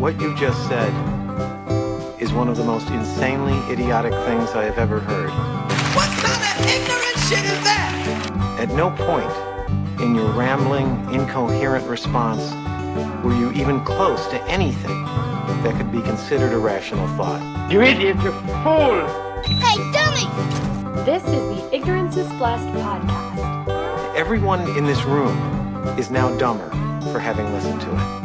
What you just said is one of the most insanely idiotic things I have ever heard. What kind of ignorant shit is that? At no point in your rambling, incoherent response were you even close to anything that could be considered a rational thought. You idiot, you fool! Hey, dummy! This is the Ignorance is Blessed podcast. Everyone in this room is now dumber for having listened to it.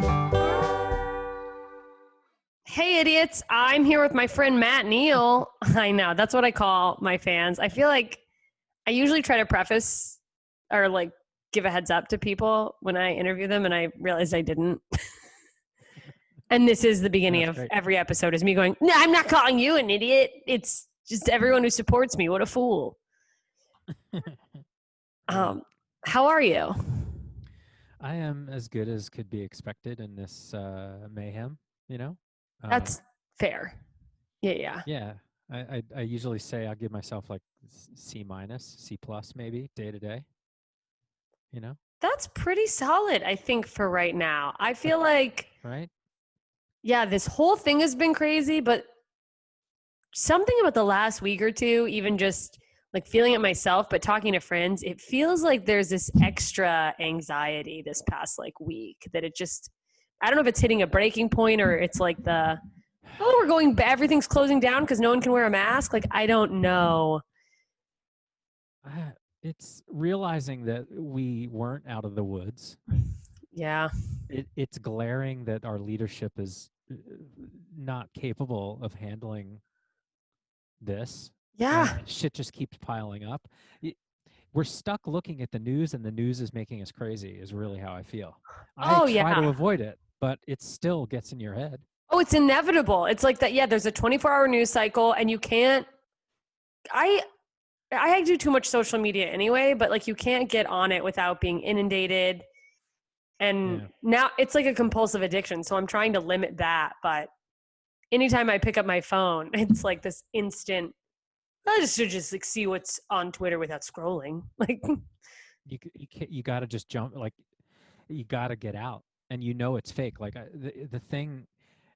Hey, idiots. I'm here with my friend Matt Neal. I know. That's what I call my fans. I feel like I usually try to preface or like give a heads up to people when I interview them, and I realized I didn't. And this is the beginning of every episode is me going, no, I'm not calling you an idiot. It's just everyone who supports me. What a fool. How are you? I am as good as could be expected in this mayhem, you know? That's fair. Yeah. Yeah. I usually say I'll give myself like C-, C+ maybe day to day, you know? That's pretty solid, I think, for right now. I feel like, right? Yeah, this whole thing has been crazy, but something about the last week or two, even just like feeling it myself, but talking to friends, it feels like there's this extra anxiety this past like week that it just, I don't know if it's hitting a breaking point or it's like everything's closing down because no one can wear a mask. Like, I don't know. It's realizing that we weren't out of the woods. Yeah. It's glaring that our leadership is not capable of handling this. Yeah. And shit just keeps piling up. We're stuck looking at the news, and the news is making us crazy, is really how I feel. I try to avoid it, but it still gets in your head. Oh, it's inevitable. It's like that. Yeah, there's a 24-hour news cycle, and you can't. I do too much social media anyway, but like you can't get on it without being inundated. And now it's like a compulsive addiction. So I'm trying to limit that. But anytime I pick up my phone, it's like this instant. I just should just like see what's on Twitter without scrolling. Like you got to just jump. Like you got to get out, and you know it's fake. Like the thing,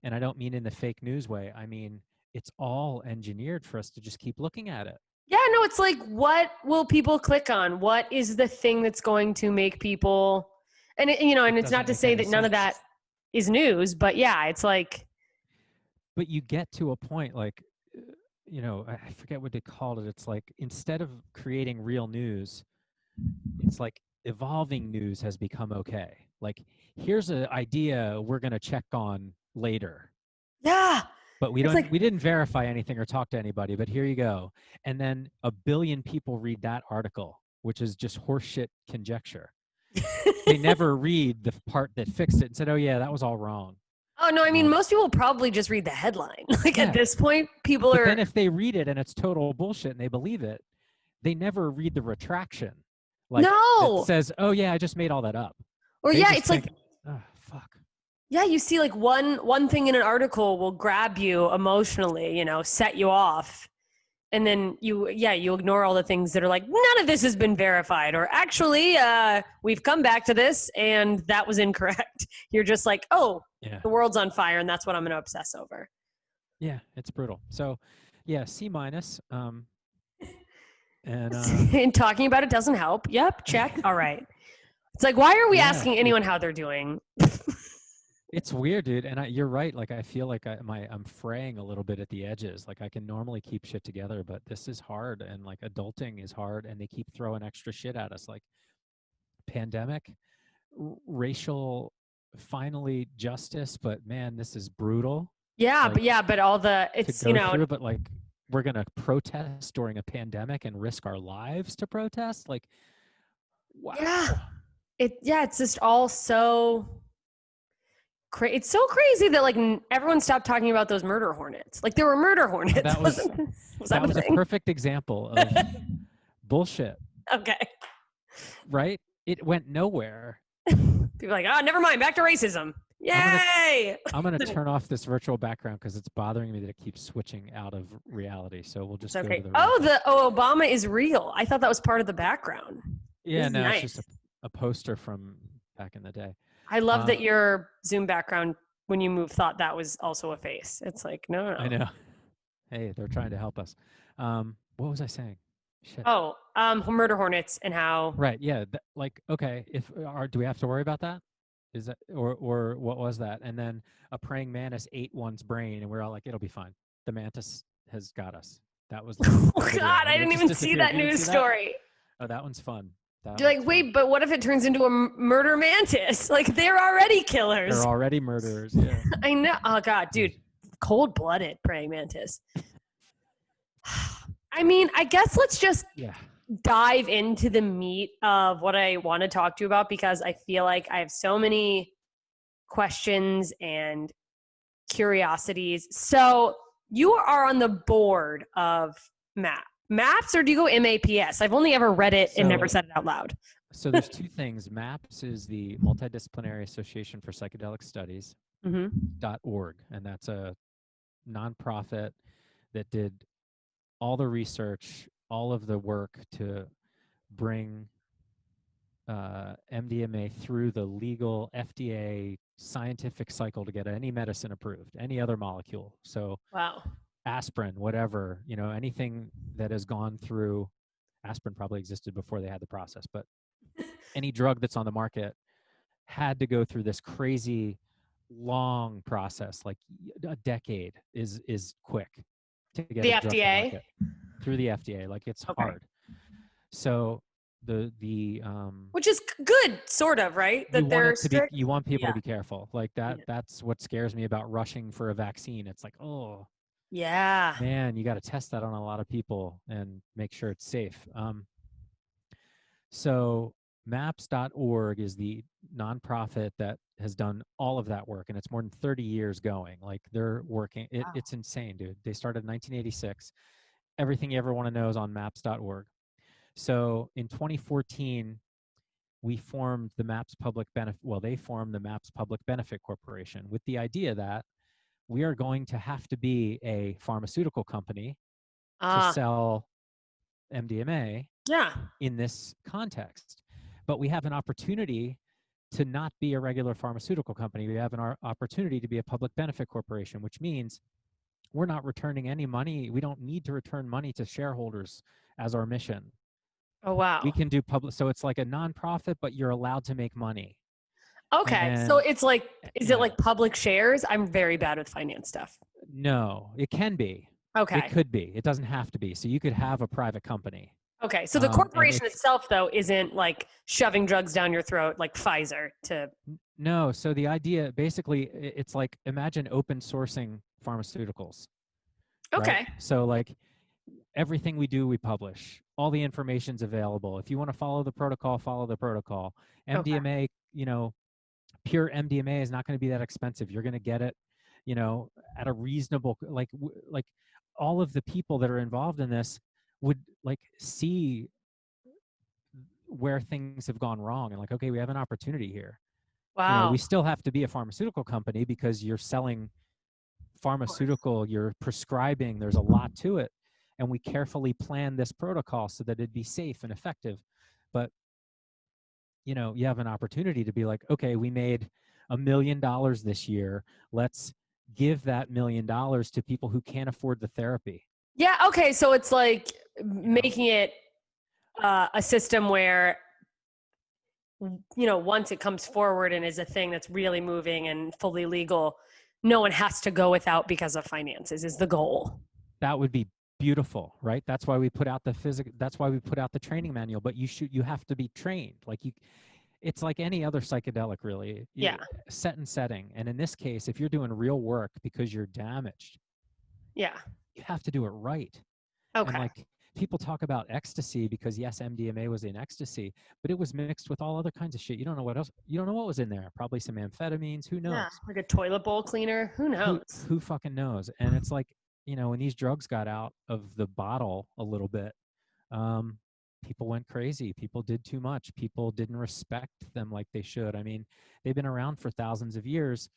and I don't mean in the fake news way. I mean it's all engineered for us to just keep looking at it. Yeah, no, it's like, what will people click on? What is the thing that's going to make people, and and it's not to say that none of that is news, but yeah, it's like. But you get to a point like, I forget what they called it. It's like, instead of creating real news, it's like evolving news has become okay. Like, here's an idea we're going to check on later. Yeah. But we didn't verify anything or talk to anybody, but here you go. And then 1 billion people read that article, which is just horseshit conjecture. They never read the part that fixed it and said, oh yeah, that was all wrong. Oh no, I mean, most people probably just read the headline. Like at this point, but then if they read it and it's total bullshit and they believe it, they never read the retraction. Like, no. It says, oh yeah, I just made all that up. Or they it's think, like, oh fuck. Yeah, you see like one thing in an article will grab you emotionally, set you off. And then you ignore all the things that are like, none of this has been verified, or actually, we've come back to this and that was incorrect. You're just like, oh, yeah. The world's on fire and that's what I'm going to obsess over. Yeah, it's brutal. So yeah, C-. And talking about it doesn't help. Yep, check. All right. It's like, why are we asking anyone how they're doing? It's weird, dude. And you're right. Like, I feel like I'm fraying a little bit at the edges. Like, I can normally keep shit together, but this is hard. And like, adulting is hard, and they keep throwing extra shit at us. Like pandemic, racial, finally justice. But man, this is brutal. Yeah. Like, but all the, it's, through, but like, we're going to protest during a pandemic and risk our lives to protest. Like, wow. Yeah. It's just all so it's so crazy that like everyone stopped talking about those murder hornets. Like there were murder hornets. That was a perfect example of bullshit. Okay. Right? It went nowhere. People are like, oh, never mind. Back to racism. Yay! I'm gonna turn off this virtual background because it's bothering me that it keeps switching out of reality. So we'll just go to the Obama is real. I thought that was part of the background. Yeah, no, nice. It's just a poster from back in the day. I love that your Zoom background when you move thought that was also a face. It's like, no. I know. Hey, they're trying to help us. What was I saying? Shit. Oh, murder hornets and how. Right. Yeah. Like, okay, do we have to worry about that? Is that, or what was that? And then a praying mantis ate one's brain, and we're all like, it'll be fine. The mantis has got us. That was like, Oh the video, God, I and it didn't just even see disappeared. that You didn't news see that? story. Oh, that one's fun. You're like, wait, but what if it turns into a murder mantis? Like, they're already killers. They're already murderers. Yeah. I know. Oh God, dude, cold-blooded praying mantis. I mean, I guess let's just Yeah. dive into the meat of what I want to talk to you about, because I feel like I have so many questions and curiosities. So you are on the board of MAPS, or do you go MAPS? I've only ever read it and never said it out loud. So there's two things. MAPS is the Multidisciplinary Association for Psychedelic Studies .org, and that's a nonprofit that did all the research, all of the work to bring MDMA through the legal FDA scientific cycle to get any medicine approved, any other molecule. So Wow. aspirin, whatever, anything that has gone through, aspirin probably existed before they had the process, but any drug that's on the market had to go through this crazy long process. Like a decade is quick to get The a drug to FDA? market through the FDA. Like it's hard. So the which is good, sort of, right? That they're strict. You want people Yeah. to be careful. Like that. Yeah. That's what scares me about rushing for a vaccine. It's like, oh Yeah. man, you got to test that on a lot of people and make sure it's safe. So maps.org is the nonprofit that has done all of that work, and it's more than 30 years going. Like they're working. It's insane, dude. They started in 1986. Everything you ever want to know is on maps.org. So in 2014, we formed the MAPS Public Benefit. Well, they formed the MAPS Public Benefit Corporation with the idea that we are going to have to be a pharmaceutical company to sell MDMA in this context. But we have an opportunity to not be a regular pharmaceutical company. We have an opportunity to be a public benefit corporation, which means we're not returning any money. We don't need to return money to shareholders as our mission. Oh, wow. We can do public. So it's like a nonprofit, but you're allowed to make money. Okay. So it's like, is it like public shares? I'm very bad with finance stuff. No, it can be. Okay. It could be. It doesn't have to be. So you could have a private company. Okay. So the corporation itself, though, isn't like shoving drugs down your throat like Pfizer to. No. So the idea, basically, it's like, imagine open sourcing pharmaceuticals. Okay. Right? So like everything we do, we publish. All the information's available. If you want to follow the protocol, follow the protocol. MDMA, pure MDMA is not going to be that expensive. You're going to get it, at a reasonable, like all of the people that are involved in this would like see where things have gone wrong and like, okay, we have an opportunity here. Wow. We still have to be a pharmaceutical company because you're selling pharmaceutical, you're prescribing, there's a lot to it. And we carefully plan this protocol so that it'd be safe and effective. But, you have an opportunity to be like, okay, we made $1 million this year. Let's give that $1 million to people who can't afford the therapy. Yeah. Okay. So it's like making it a system where, once it comes forward and is a thing that's really moving and fully legal, no one has to go without because of finances is the goal. That would be beautiful, right? That's why we put out that's why we put out the training manual, but you have to be trained. Like it's like any other psychedelic, really. Set and setting. And in this case, if you're doing real work because you're damaged, you have to do it right. Okay. And like people talk about ecstasy because yes, MDMA was in ecstasy, but it was mixed with all other kinds of shit. You don't know what else. You don't know what was in there. Probably some amphetamines. Who knows? Yeah, like a toilet bowl cleaner. Who knows? Who fucking knows? And it's like, when these drugs got out of the bottle a little bit, people went crazy. People did too much. People didn't respect them like they should. I mean, they've been around for thousands of years.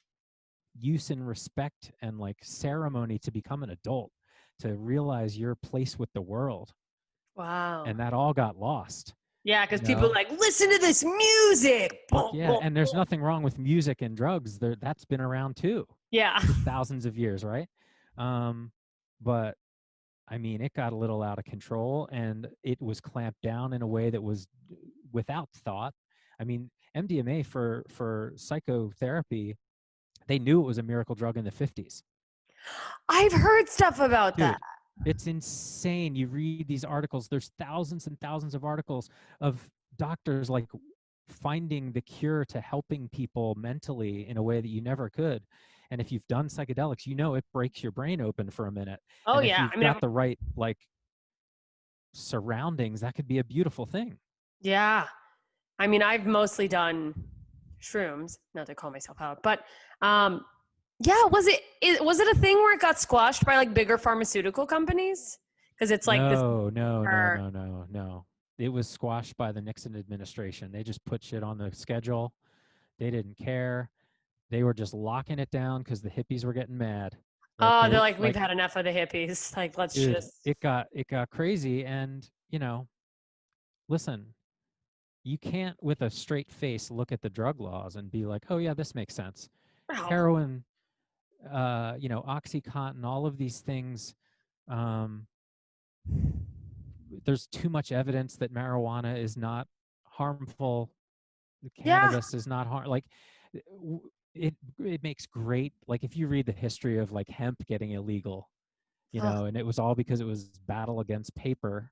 Use and respect and like ceremony to become an adult, to realize your place with the world. Wow. And that all got lost. Yeah, because you people know? are like, listen to this music. Fuck yeah, and there's nothing wrong with music and drugs. That's been around too Yeah. for thousands of years, right? But I mean, it got a little out of control, and it was clamped down in a way that was without thought. I mean, MDMA for psychotherapy, they knew it was a miracle drug in the 50s. I've heard stuff about Dude, that. it's insane. You read these articles, there's thousands and thousands of articles of doctors like finding the cure to helping people mentally in a way that you never could. And if you've done psychedelics, you know it breaks your brain open for a minute. Oh, And if yeah. you've I mean, got the right like surroundings, that could be a beautiful thing. yeah. I mean, I've mostly done shrooms, not to call myself out, but yeah, was it a thing where it got squashed by like bigger pharmaceutical companies? Because it's like this. No. It was squashed by the Nixon administration. They just put shit on the schedule. They didn't care. They were just locking it down because the hippies were getting mad. Oh, they're like, we've had enough of the hippies. Like, let's dude, just. it got crazy. And listen, you can't with a straight face look at the drug laws and be like, oh yeah, this makes sense. Oh, Heroin, OxyContin, all of these things. There's too much evidence that marijuana is not harmful. Cannabis is not harm. Like it makes great. Like if you read the history of like hemp getting illegal, and it was all because it was battle against paper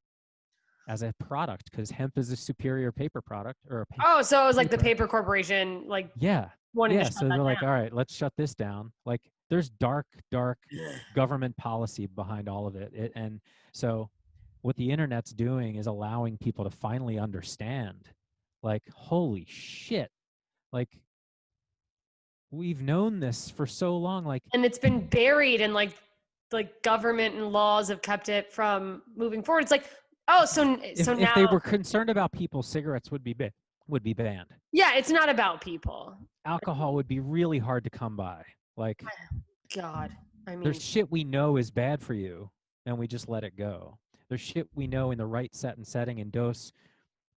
as a product, because hemp is a superior paper product or a Oh, so it was like the paper corporation, like wanting to shut so that they're like, down. all right, let's shut this down. Like there's dark government policy behind all of it. And so what the internet's doing is allowing people to finally understand, like, holy shit, like we've known this for so long, like, And it's been buried and like government and laws have kept it from moving forward. It's like, oh, so now if they were concerned about people, cigarettes would be banned. Yeah, it's not about people. Alcohol would be really hard to come by. Like, God, I mean, there's shit we know is bad for you, and we just let it go. There's shit we know in the right set and setting and dose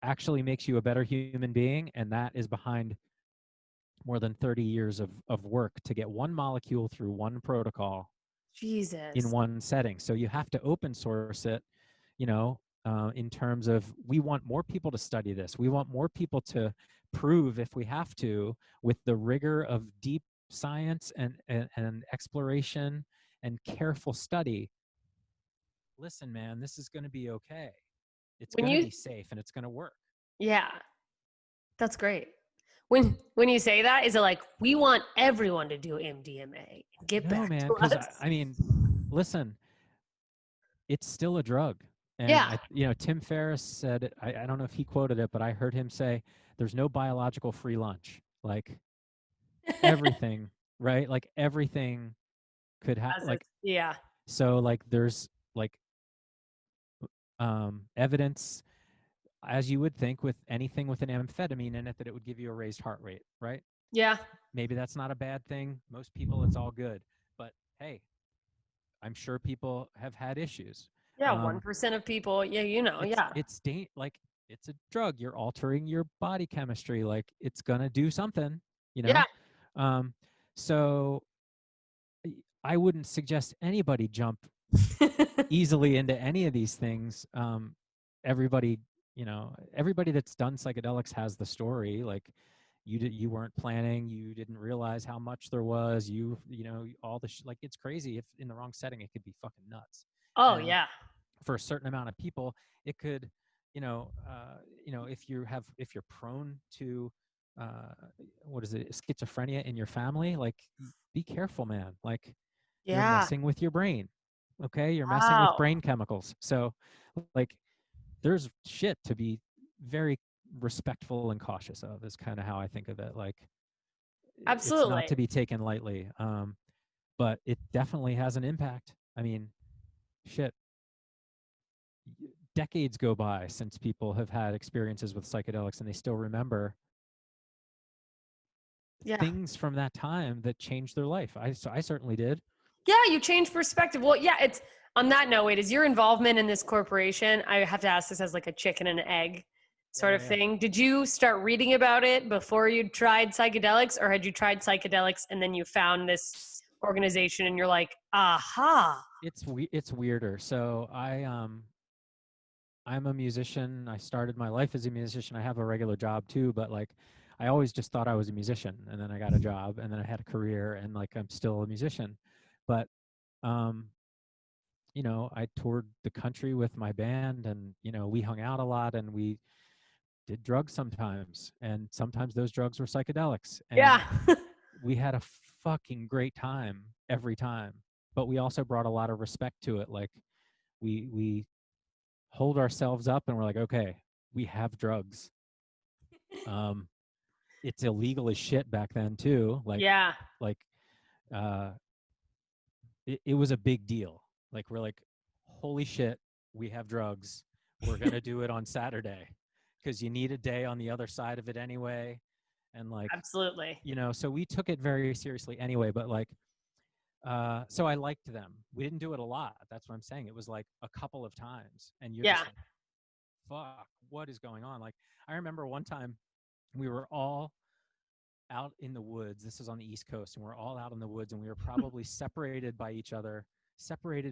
actually makes you a better human being, and that is behind more than 30 years of work to get one molecule through one protocol Jesus. in one setting. So you have to open source it, in terms of, we want more people to study this. We want more people to prove, if we have to, with the rigor of deep science and exploration and careful study. Listen, man, this is going to be okay. It's going to be safe and it's going to work. Yeah, that's great. When you say that, is it like, we want everyone to do MDMA? Get back to us. I mean, listen, it's still a drug. And yeah. Tim Ferriss said, I don't know if he quoted it, but I heard him say, there's no biological free lunch. Like everything, right? Like everything could happen. Like, yeah. So like, there's like evidence, as you would think with anything with an amphetamine in it, that it would give you a raised heart rate, right? Yeah. Maybe that's not a bad thing. Most people, it's all good. But hey, I'm sure people have had issues. Yeah, 1% of people. Yeah, It's it's a drug. You're altering your body chemistry. Like it's gonna do something, Yeah. So I wouldn't suggest anybody jump easily into any of these things. Everybody that's done psychedelics has the story. Like you weren't planning, you didn't realize how much there was. All the like it's crazy. If in the wrong setting, it could be fucking nuts. Oh, yeah. For a certain amount of people, it could, if you're prone to, schizophrenia in your family, like be careful, man. Like you're messing with your brain. Okay. You're messing with brain chemicals. So like there's shit to be very respectful and cautious of, is kind of how I think of it. Like, absolutely, it's not to be taken lightly. But it definitely has an impact. I mean, shit. Decades go by since people have had experiences with psychedelics, and they still remember things from that time that changed their life. I certainly did. Yeah, you change perspective. Well, yeah, it's on that note, wait, is your involvement in this corporation, I have to ask this as like a chicken and an egg. sort of yeah. thing. Did you start reading about it before you tried psychedelics, or had you tried psychedelics and then you found this organization and you're like, aha? It's weirder. So I'm a musician. I started my life as a musician. I have a regular job too, but like I always just thought I was a musician, and then I got a job, and then I had a career, and like I'm still a musician. But um I toured the country with my band, and we hung out a lot, and we did drugs sometimes, and sometimes those drugs were psychedelics, and Yeah. we had a fucking great time every time. But we also brought a lot of respect to it. Like we hold ourselves up and we're like, okay, we have drugs. um it's illegal as shit back then too. Yeah. Like uh it was a big deal. Like we're like, holy shit, we have drugs, we're gonna do it on Saturday, because you need a day on the other side of it anyway. And like, Absolutely. so we took it very seriously anyway. But like, so I liked them. We didn't do it a lot, that's what I'm saying. It was like a couple of times, and you're Yeah. just like, fuck, what is going on? Like, I remember one time we were all out in the woods. This was on the East Coast, and we're all out in the woods, and we were probably separated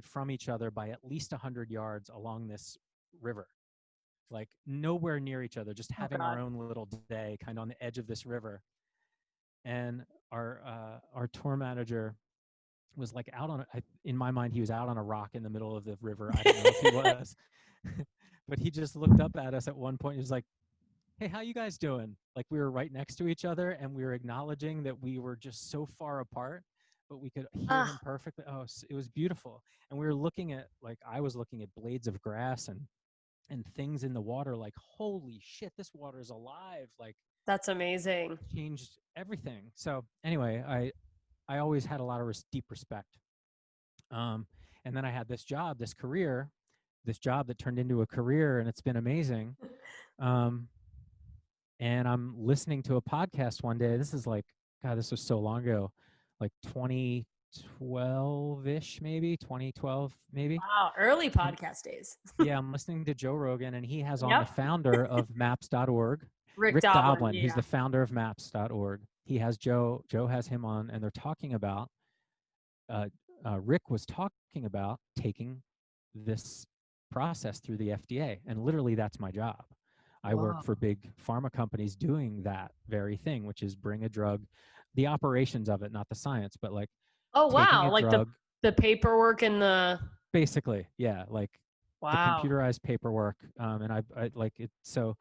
from each other by at least 100 yards along this river, like nowhere near each other, just having our God. own little day kind of on the edge of this river. And our tour manager was like out on in my mind, he was out on a rock in the middle of the river. I don't know if he was. But he just looked up at us at one point. He was like, hey, how you guys doing? Like, we were right next to each other, and we were acknowledging that we were just so far apart, but we could hear him perfectly. Oh, it was beautiful. And we were looking at, like, I was looking at blades of grass and things in the water, like, holy shit, this water is alive. Like, That's amazing. changed everything. So anyway, I always had a lot of deep respect. And then I had this job that turned into a career, and it's been amazing. And I'm listening to a podcast one day. This is like, God, this was so long ago, like 2012-ish, maybe 2012, maybe. Wow. Early podcast days. Yeah, I'm listening to Joe Rogan, and he has on Yep. the founder of maps.org, Rick Doblin. Doblin. He's the founder of maps.org. He has Joe has him on, and they're talking about, Rick was talking about taking this process through the FDA. And literally, that's my job. I work for big pharma companies doing that very thing, which is bring a drug, the operations of it, not the science, but like, Oh, taking wow. a Like drug, the paperwork and the. basically, yeah, like the Wow. computerized paperwork. And I like it. So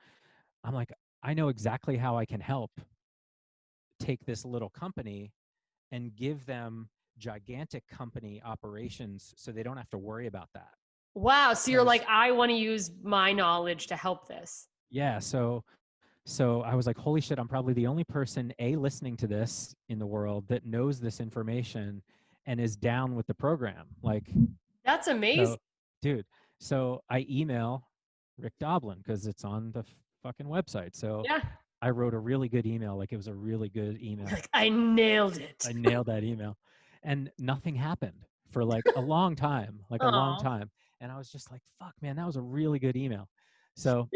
I'm like, I know exactly how I can help take this little company and give them gigantic company operations, so they don't have to worry about that. Wow. So you're Because- like, I want to use my knowledge to help this. Yeah. So I was like, holy shit, I'm probably the only person listening to this in the world that knows this information and is down with the program. Like, That's amazing. so, dude, so I email Rick Doblin because it's on the fucking website. So Yeah. I wrote a really good email. Like, it was a really good email. Like, I nailed it. I nailed that email, and nothing happened for like a long time, Aw. And I was just like, fuck, man, that was a really good email. So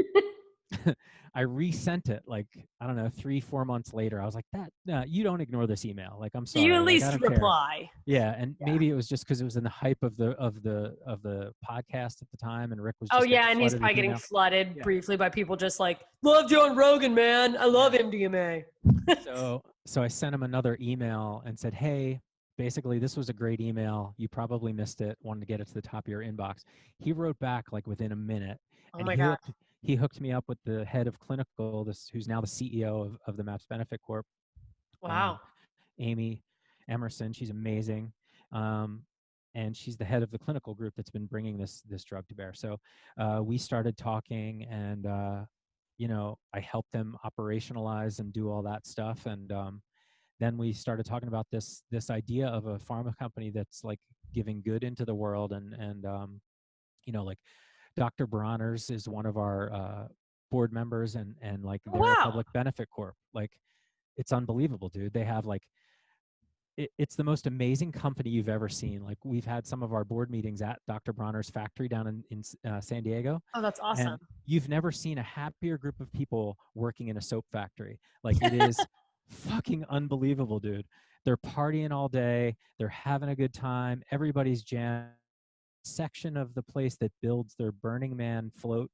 I resent it, like, I don't know, 3-4 months later. I was like, no, you don't ignore this email. Like, I'm sorry. You at Like, I least don't care. reply. Yeah. And Yeah. maybe it was just because it was in the hype of the podcast at the time. And Rick was Oh, just yeah. like, And he's flooded probably with getting email. flooded Yeah. briefly by people just like, love John Rogan, man. I love MDMA. So I sent him another email and said, hey, basically, this was a great email. You probably missed it. Wanted to get it to the top of your inbox. He wrote back like within a minute. Oh And my God. he hooked me up with the head of clinical, who's now the CEO of the MAPS Benefit Corp. Wow. Amy Emerson. She's amazing. And she's the head of the clinical group that's been bringing this drug to bear. So we started talking, and I helped them operationalize and do all that stuff. And then we started talking about this idea of a pharma company that's like giving good into the world. And like Dr. Bronner's is one of our board members, and like they're a Wow. public benefit corp. Like, it's unbelievable, dude. They have like, it's the most amazing company you've ever seen. Like we've had some of our board meetings at Dr. Bronner's factory down in San Diego. Oh, that's awesome. And you've never seen a happier group of people working in a soap factory. Like it is fucking unbelievable, dude. They're partying all day. They're having a good time. Everybody's jammed. Section of the place that builds their Burning Man float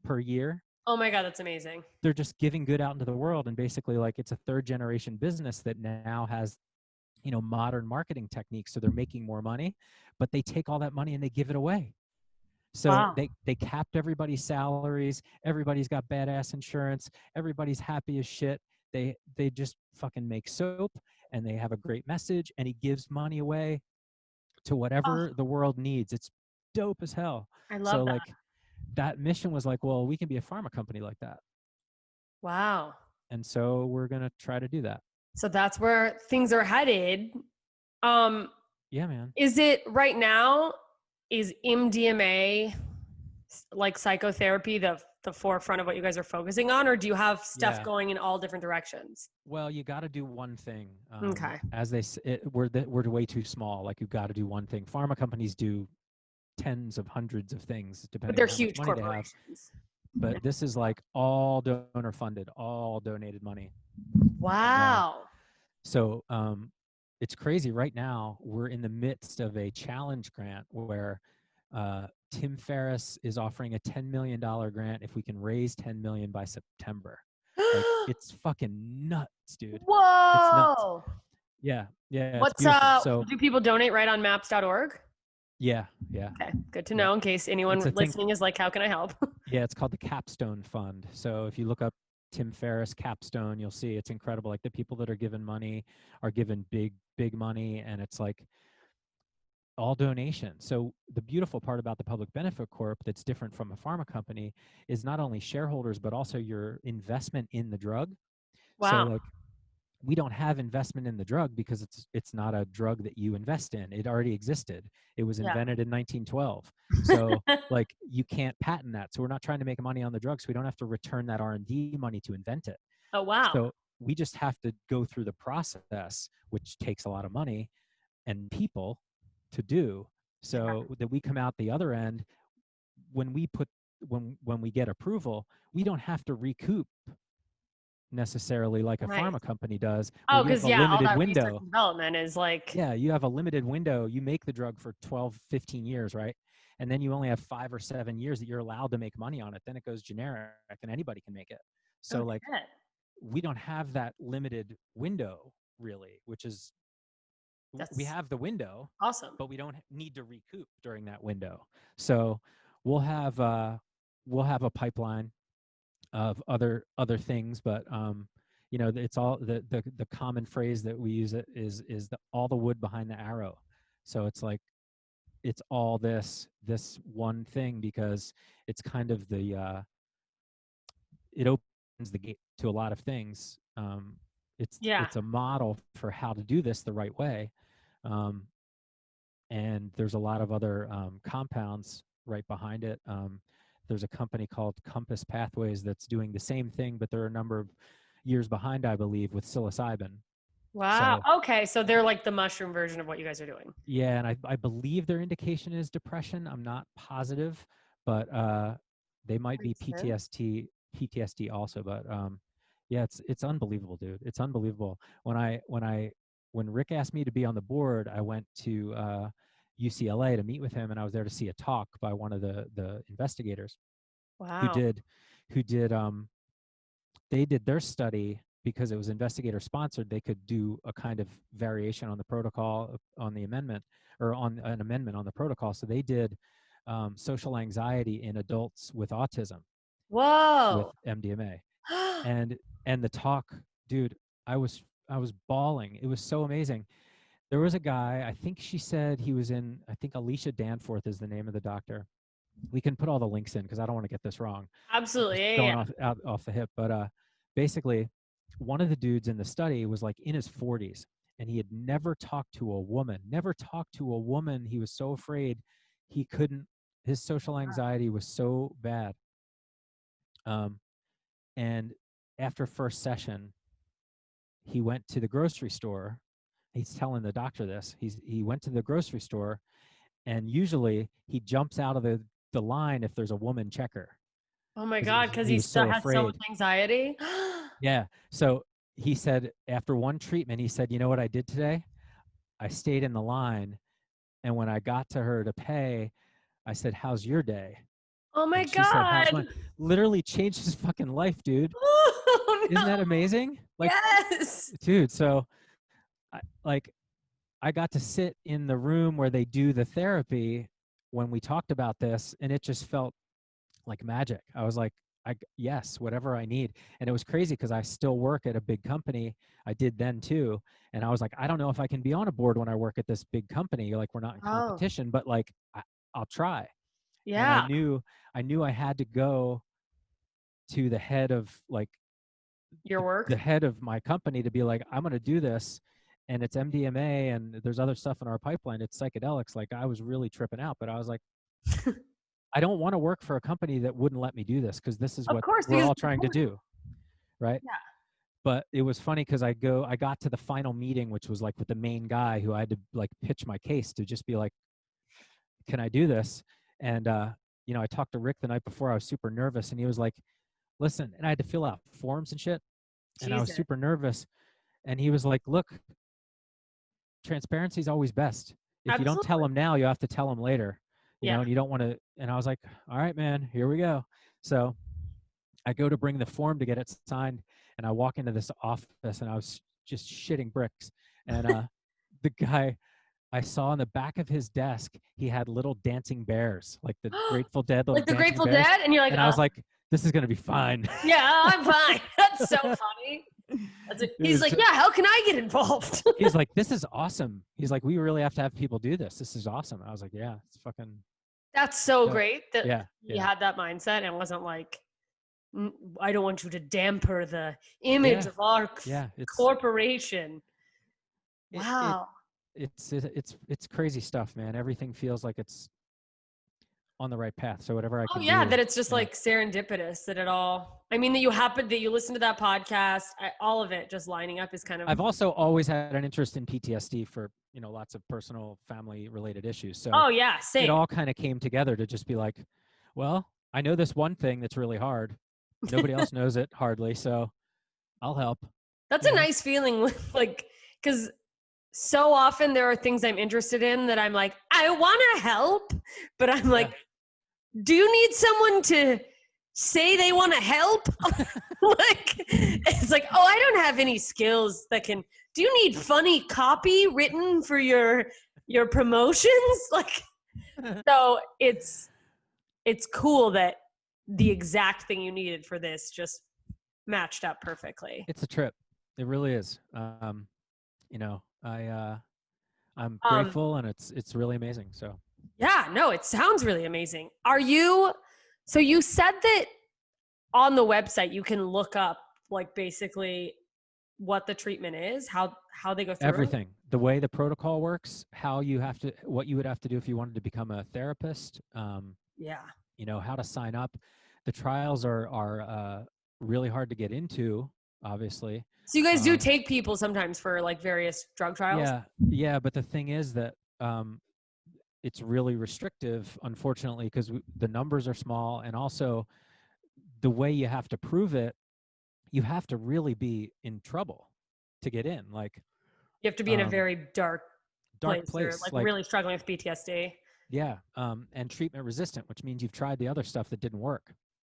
per year. Oh my God, that's amazing. They're just giving good out into the world. And basically like it's a third generation business that now has, you know, modern marketing techniques. So they're making more money, but they take all that money and they give it away. So Wow. they capped everybody's salaries. Everybody's got badass insurance. Everybody's happy as shit. They just fucking make soap and they have a great message and he gives money away to whatever the world needs. It's dope as hell. I love So that. like that mission was like, well, we can be a pharma company like that. Wow. And so we're going to try to do that. So that's where things are headed. Yeah, man. Is it right now, is MDMA like psychotherapy the forefront of what you guys are focusing on, or do you have stuff going in all different directions? Well, you got to do one thing. Okay. As we're way too small. Like you've got to do one thing. Pharma companies do tens of hundreds of things depending But they're on how huge much money they have. corporations. But this is like all donor funded, all donated money. Wow. So it's crazy. Right now, we're in the midst of a challenge grant where Tim Ferriss is offering a $10 million grant if we can raise 10 million by September. Like, it's fucking nuts, dude. Whoa. It's nuts. Yeah. What's it's beautiful. So do people donate right on maps.org? yeah. Okay, good to know in case anyone listening is like, how can I help? Yeah, it's called the Capstone Fund. So if you look up Tim Ferriss Capstone, you'll see it's incredible. Like the people that are given money are given big money, and it's like all donation. So the beautiful part about the public benefit corp that's different from a pharma company is not only shareholders, but also your investment in the drug. Wow. So like we don't have investment in the drug because it's not a drug that you invest in. It already existed. It was invented in 1912. So like you can't patent that. So we're not trying to make money on the drug. So we don't have to return that R&D money to invent it. Oh, wow. So we just have to go through the process, which takes a lot of money and people to do, so that we come out the other end. When we get approval, we don't have to recoup necessarily like a pharma company does. Oh, because all that window. research and development is like, yeah, you have a limited window. You make the drug for 12, 15 years, right? And then you only have 5 or 7 years that you're allowed to make money on it. Then it goes generic and anybody can make it. So we don't have that limited window really, which is, we have the window, awesome, but we don't need to recoup during that window. So we'll have a pipeline of other things, but you know, it's all the common phrase that we use is all the wood behind the arrow. So it's like it's all this one thing, because it's kind of the it opens the gate to a lot of things. It's a model for how to do this the right way. And there's a lot of other compounds right behind it. There's a company called Compass Pathways that's doing the same thing, but they're a number of years behind, I believe, with psilocybin. Wow. So, okay. So they're like the mushroom version of what you guys are doing. Yeah. And I believe their indication is depression. I'm not positive, but they might be PTSD also. But yeah, it's unbelievable, dude. It's unbelievable. When Rick asked me to be on the board, I went to UCLA to meet with him, and I was there to see a talk by one of the investigators. Wow. who did they did their study because it was investigator sponsored. They could do a kind of variation on the protocol on the amendment, or on an amendment on the protocol. So they did social anxiety in adults with autism. Whoa. With MDMA. and the talk, dude, I was bawling. It was so amazing. There was a guy, I think she said he was in, I think Alicia Danforth is the name of the doctor. We can put all the links in because I don't want to get this wrong. Absolutely. Going off the hip. But basically, one of the dudes in the study was like in his 40s, and he had never talked to a woman. He was so afraid he couldn't, his social anxiety was so bad. And after first session, he went to the grocery store he's telling the doctor this. He went to the grocery store, and usually he jumps out of the line if there's a woman checker. Oh my 'Cause God, because he he was still so has so much afraid. anxiety. Yeah. So he said after one treatment, he said, "You know what I did today? I stayed in the line, and when I got to her to pay, I said, 'How's your day?' Oh my And she said, 'How's mine?'" God. Literally changed his fucking life, dude. Oh Isn't that no. amazing? Like, Yes. dude, so I got to sit in the room where they do the therapy when we talked about this, and it just felt like magic. I was like, yes, whatever I need. And it was crazy because I still work at a big company. I did then too. And I was like, I don't know if I can be on a board when I work at this big company. Like, we're not in Oh, competition, but like, I'll try. And yeah. I knew I had to go to the head of like Your the work. head of my company to be like, I'm going to do this. And it's MDMA and there's other stuff in our pipeline. It's psychedelics. Like, I was really tripping out, but I was like, I don't want to work for a company that wouldn't let me do this, because this is Of what course, we're because all trying to do. Right. Yeah. But it was funny because I got to the final meeting, which was like with the main guy who I had to like pitch my case to just be like, can I do this? And, I talked to Rick the night before. I was super nervous, and he was like, listen, and I had to fill out forms and shit. And I was Jesus. super nervous. And he was like, look, transparency is always best. If you don't tell Absolutely. them now, you have to tell them later, Yeah. and you don't want to. And I was like, all right, man, here we go. So I go to bring the form to get it signed, and I walk into this office, and I was just shitting bricks. And the guy, I saw on the back of his desk, he had little dancing bears, like the Grateful Dead little Like the dancing Grateful bears. Dead, and you're like, And I was like, this is going to be fine. yeah, I'm fine. That's so funny. He's like, yeah, how can I get involved? He's like, this is awesome. He's like, we really have to have people do this. This is awesome. I was like, yeah, it's fucking. That's so Yeah. great that Yeah. you Yeah. had that mindset and wasn't like, I don't want you to damper the image of our Yeah. It's corporation. it- Wow. it's crazy stuff, man. Everything feels like it's on the right path. So whatever I Oh can yeah, do. that it's just Yeah. like serendipitous that it all. I mean, that you listen to that podcast, all of it just lining up is kind of. I've also always had an interest in PTSD for, lots of personal family related issues. So Oh yeah, it same. all kind of came together to just be like, well, I know this one thing that's really hard. Nobody else knows it hardly. So I'll help. That's a nice feeling, like, because so often there are things I'm interested in that I'm like, I want to help, but I'm like, do you need someone to say they want to help? Like, it's like, oh, I don't have any skills that can. Do you need funny copy written for your promotions? Like, so it's cool that the exact thing you needed for this just matched up perfectly. It's a trip. It really is. I'm grateful, and it's really amazing. So Yeah, no, it sounds really amazing. So you said that on the website you can look up like basically what the treatment is, how they go through everything, the way the protocol works, what you would have to do if you wanted to become a therapist, Yeah. how to sign up. The trials are really hard to get into, obviously. So you guys do take people sometimes for like various drug trials? Yeah, but the thing is that it's really restrictive, unfortunately, because the numbers are small, and also the way you have to prove it, you have to really be in trouble to get in. Like, You have to be in a very dark place. Or place, like really struggling with PTSD. Yeah, and treatment resistant, which means you've tried the other stuff that didn't work.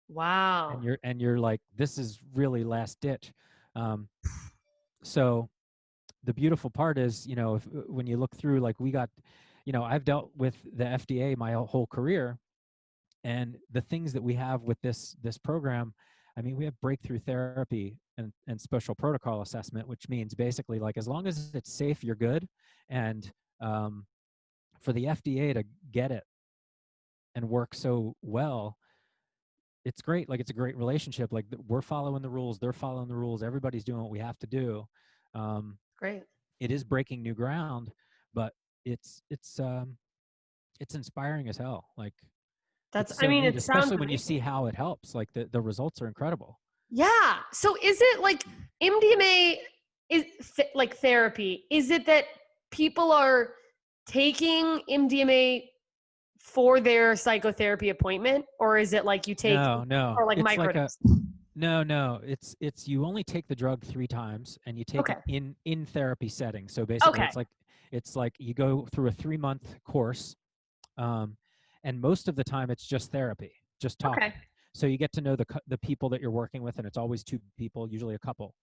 Wow. And you're like, this is really last ditch. So the beautiful part is, when you look through, like, we got, I've dealt with the FDA my whole career, and the things that we have with this program, I mean, we have breakthrough therapy and special protocol assessment, which means basically, like, as long as it's safe, you're good. And for the FDA to get it and work so well, it's great. Like, it's a great relationship. Like, we're following the rules, they're following the rules, everybody's doing what we have to do. Great. It is breaking new ground, but it's inspiring as hell. Like, That's, so I mean, neat, it sounds especially when you amazing. see how it helps. Like, the results are incredible. Yeah. So is it like MDMA? like therapy? Is it that people are taking MDMA for their psychotherapy appointment, or is it like you take No. or like It's like microdose? no. It's you only take the drug 3 times, and you take Okay. it in therapy setting. So basically, Okay. it's like you go through a 3-month course, and most of the time it's just therapy, just talking. Okay. So you get to know the people that you're working with, and it's always 2 people, usually a couple,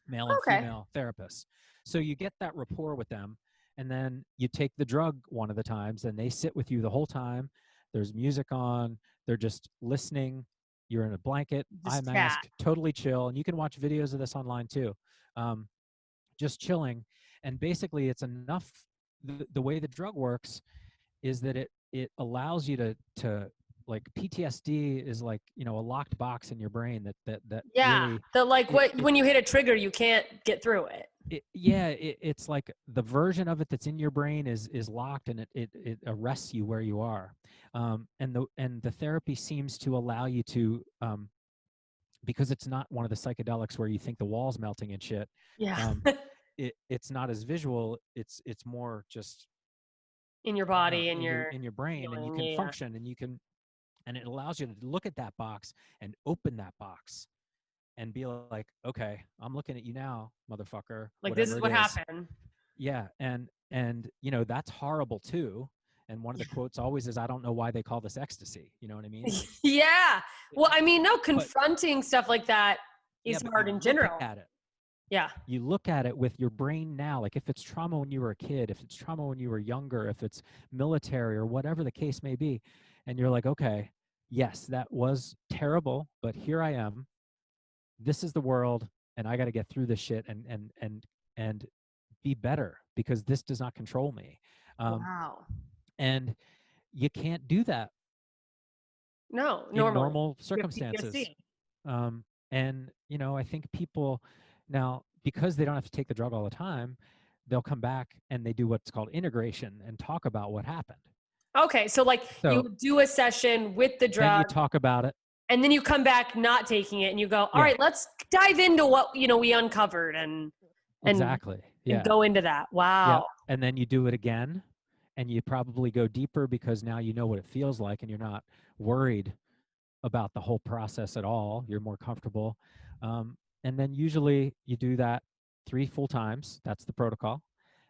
male and Okay. female therapists. So you get that rapport with them, and then you take the drug one of the times, and they sit with you the whole time. There's music on, they're just listening. You're in a blanket, eye Just mask, chat. totally chill. And you can watch videos of this online too. Just chilling. And basically it's enough. The way the drug works is that it allows you to like, PTSD is like, a locked box in your brain that Yeah. really, The like it, when you hit a trigger, you can't get through it. it's like the version of it that's in your brain is locked, and it arrests you where you are. And the therapy seems to allow you to, because it's not one of the psychedelics where you think the wall's melting and shit. Yeah. It's not as visual. It's more just In your body and in your brain, and you feeling, can yeah. function, and it allows you to look at that box and open that box and be like, okay, I'm looking at you now, motherfucker. Like, this is whatever what it is. happened. Yeah, and that's horrible too. And one of the quotes always is, "I don't know why they call this ecstasy." You know what I mean? Yeah. Well, I mean, no, But- confronting stuff like that is but hard you in look general. at it. Yeah. You look at it with your brain now, like if it's trauma when you were a kid, if it's trauma when you were younger, if it's military or whatever the case may be, and you're like, okay, yes, that was terrible, but here I am. This is the world, and I got to get through this shit and be better, because this does not control me. Wow. And you can't do that No, in normally. normal You have circumstances. PTSD. And I think people now, because they don't have to take the drug all the time, they'll come back and they do what's called integration and talk about what happened. Okay, so like So- you do a session with the Then you drug, talk about it. and then you come back not taking it, and you go, all Yeah. right, let's dive into what we uncovered and Exactly. Yeah. go into that. Yeah. Wow. And then you do it again, and you probably go deeper, because now you know what it feels like, and you're not worried about the whole process at all. You're more comfortable. And then usually you do that 3 full times. That's the protocol.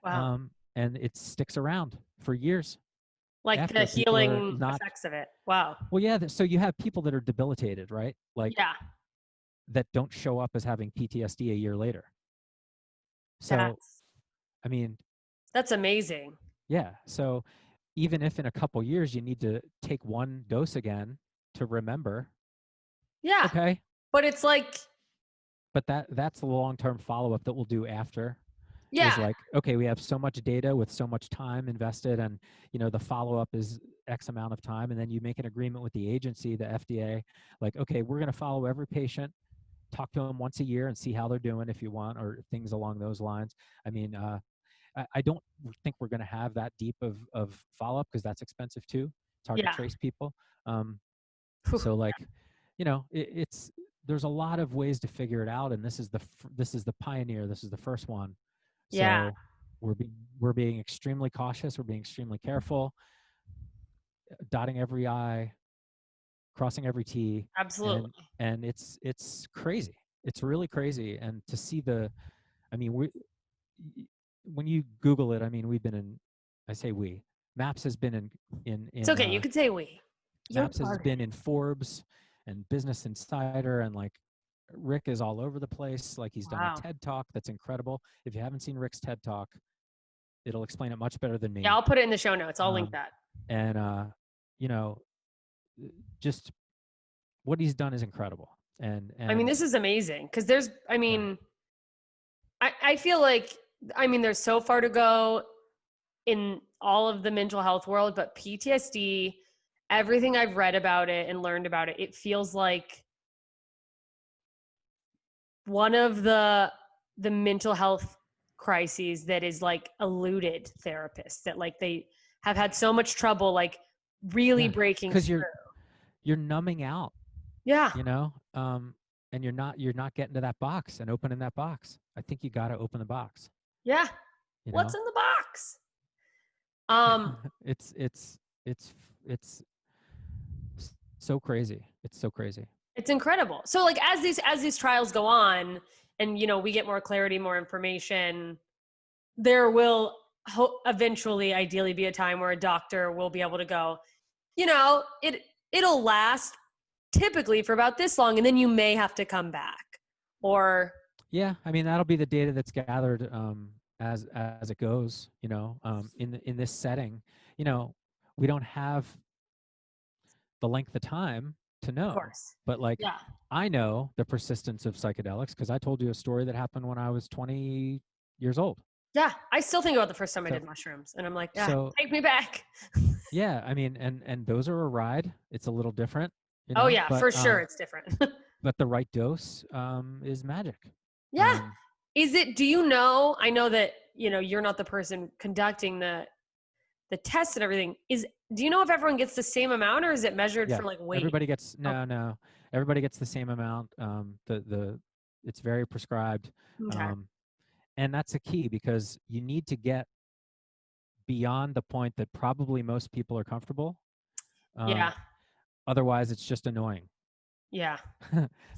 Wow. And it sticks around for years. Like after the people are healing not- effects of it. Wow. Well, yeah. So you have people that are debilitated, right? Like, Yeah. that don't show up as having PTSD a year later. So, That's I mean, amazing. yeah. So even if in a couple years you need to take 1 dose again to remember, Yeah. okay. But it's like, But that's the long-term follow-up that we'll do after. yeah. Is like, okay, we have so much data with so much time invested, and the follow-up is X amount of time, and then you make an agreement with the agency, the FDA, like, okay, we're going to follow every patient, talk to them once a year and see how they're doing if you want, or things along those lines. I mean, I don't think we're going to have that deep of follow-up, because that's expensive too. It's hard Yeah. to trace people. Whew. So like, it's there's a lot of ways to figure it out, and this is the pioneer. This is the first one. So Yeah. we're being extremely cautious. We're being extremely careful, dotting every I, crossing every T. Absolutely. And it's crazy. It's really crazy. And to see when you Google it, I mean, Maps has been in It's okay. You could say we. You're Maps has part of been it. in Forbes and Business Insider, and like, Rick is all over the place. Like, he's done Wow. a TED Talk that's incredible. If you haven't seen Rick's TED Talk, it'll explain it much better than me. Yeah, I'll put it in the show notes. I'll link that. And just what he's done is incredible. And I mean, this is amazing, because I feel like, there's so far to go in all of the mental health world, but PTSD, everything I've read about it and learned about it, it feels like one of the mental health crises that is like eluded therapists, that like they have had so much trouble like really breaking because through. you're numbing out, Yeah. and you're not getting to that box and opening that box. I think you got to open the box. Yeah. You What's know, in the box? Um, it's so crazy. It's so crazy. it's incredible. So like as these trials go on and we get more clarity, more information, there will eventually ideally be a time where a doctor will be able to go, it'll last typically for about this long and then you may have to come back. Or Yeah, I mean that'll be the data that's gathered as it goes. In this setting, we don't have the length of time to know. of course. But like, Yeah. I know the persistence of psychedelics because I told you a story that happened when I was 20 years old. Yeah. I still think about the first time I did mushrooms and I'm like, yeah, So take me back. yeah, I mean, and those are a ride. It's a little different. Oh yeah, but, for sure. It's different. but the right dose is magic. Yeah. Um, Do you know, I know that, you're not the person conducting the test and everything. Do you know if everyone gets the same amount or is it measured yeah, for like weight? everybody gets no. Everybody gets the same amount. It's very prescribed, Okay. and that's a key because you need to get beyond the point that probably most people are comfortable. Yeah. Otherwise, it's just annoying. Yeah.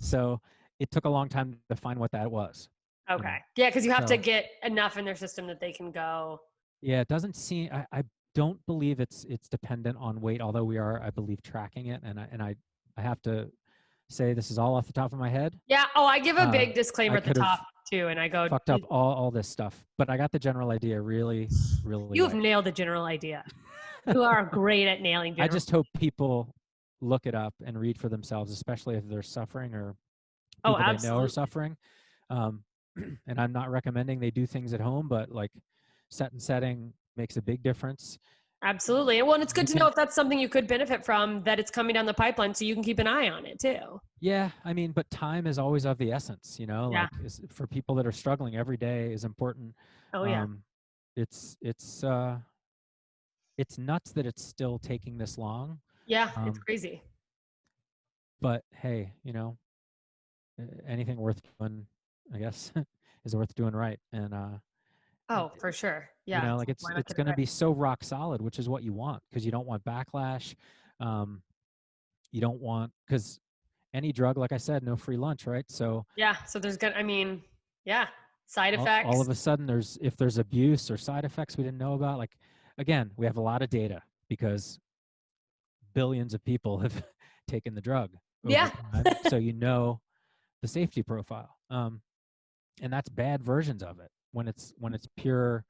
So it took a long time to find what that was. Okay. Yeah, because you have to So- get enough in their system that they can go. Yeah, it doesn't seem. I don't believe it's dependent on weight, although we are, I believe, tracking it. And I have to say this is all off the top of my head. Yeah. Oh, I give a big disclaimer I at the could've top too, and I go, Fucked up all this stuff, but I got the general idea really, really. You've right. nailed the general idea. You are great at nailing. I just hope people look it up and read for themselves, especially if they're suffering or people they know absolutely. are suffering. And I'm not recommending they do things at home, but like set and setting makes a big difference. Absolutely. Well, and it's good You to know can- if that's something you could benefit from, that it's coming down the pipeline so you can keep an eye on it too. Yeah, I mean, but time is always of the essence, Yeah. like for people that are struggling, every day is important. Oh yeah. It's nuts that it's still taking this long, Yeah, it's crazy. but hey, anything worth doing, I guess, is worth doing right. And Oh, for sure. Yeah. like why not it's get it going to right? be so rock solid, which is what you want, because you don't want backlash. You don't want, because any drug, like I said, no free lunch, right? So Yeah. So there's yeah, side effects. all of a sudden, if there's abuse or side effects we didn't know about, like, again, we have a lot of data because billions of people have taken the drug over Yeah. time, so the safety profile, and that's bad versions of it when it's pure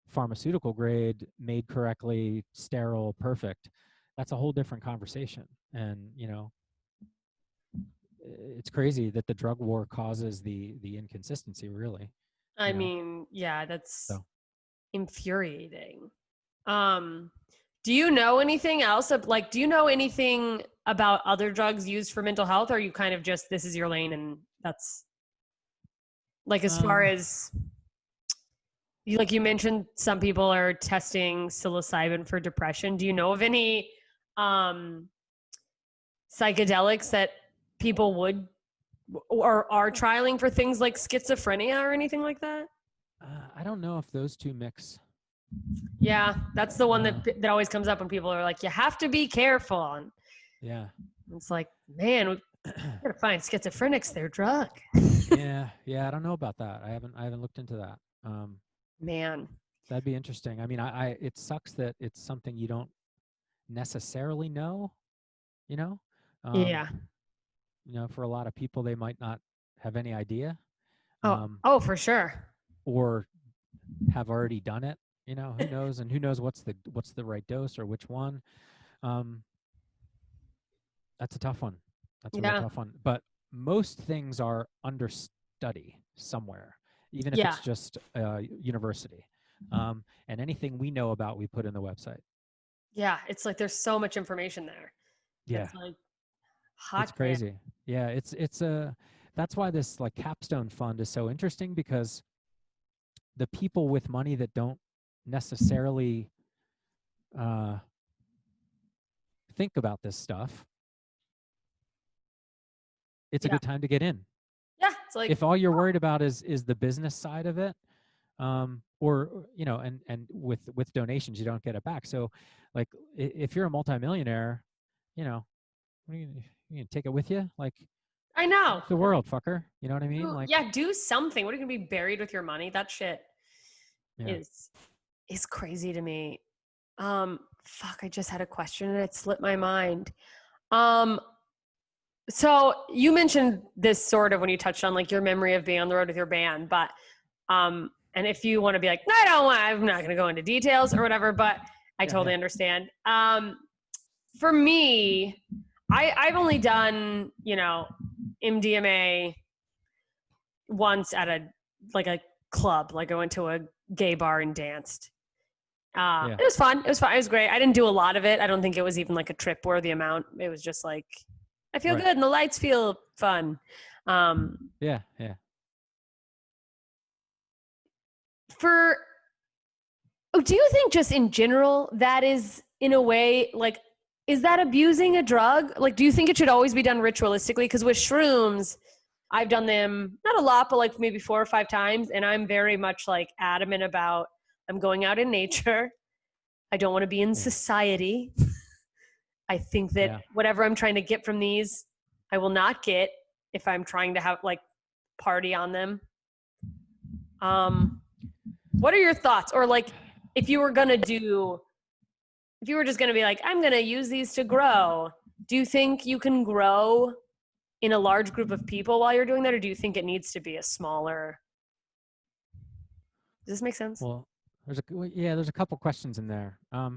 pharmaceutical grade, made correctly, sterile, perfect. That's a whole different conversation. And it's crazy that the drug war causes the inconsistency, really. I mean, yeah, that's So. infuriating. Do you know anything else do you know anything about other drugs used for mental health, or are you kind of just, this is your lane and that's like, as far as you mentioned some people are testing psilocybin for depression. Do you know of any psychedelics that people would or are trialing for things like schizophrenia or anything like that? I don't know if those two mix. Yeah, that's the one that always comes up when people are like, you have to be careful. And Yeah. it's like, man, we gotta find schizophrenics their drug. yeah. I don't know about that. I haven't looked into that. Man. That'd be interesting. I mean, it sucks that it's something you don't necessarily know. Yeah. For a lot of people, they might not have any idea. Oh, for sure. Or have already done it. Who knows? And who knows what's the right dose or which one. That's a tough one. That's a real tough one. But most things are under study somewhere, even if it's just university. And anything we know about, we put in the website. Yeah, it's like there's so much information there. Yeah, it's like hot. It's crazy. Yeah, it's that's why this like capstone fund is so interesting, because the people with money that don't necessarily think about this stuff, it's a good time to get in. Yeah, It's like, if all you're worried about is the business side of it, or and with donations you don't get it back. So like if you're a multimillionaire, what are you gonna take it with you? Like, I know. it's the world, fucker. You know what I mean? Like, Yeah, do something. What are you gonna be buried with your money? That shit yeah. is crazy to me. Fuck, I just had a question and it slipped my mind. So you mentioned this sort of when you touched on like your memory of being on the road with your band, but and if you want to be like, no, I'm not gonna go into details or whatever, but I totally understand. For me, I've only done, MDMA once at a club. Like I went to a gay bar and danced. It was fun. It was fun. It was great. I didn't do a lot of it. I don't think it was even like a trip worthy amount. It was just like, I feel good and the lights feel fun. Yeah. Do you think just in general that is in a way like, is that abusing a drug? Like, do you think it should always be done ritualistically? Because with shrooms, I've done them not a lot, but like maybe 4 or 5 times. And I'm very much like adamant about, I'm going out in nature. I don't want to be in society. I think that whatever I'm trying to get from these, I will not get if I'm trying to have like party on them. What are your thoughts? Or like, if you were just going to be like, I'm going to use these to grow, do you think you can grow in a large group of people while you're doing that? Or do you think it needs to be a smaller? Does this make sense? Well, there's a couple questions in there. I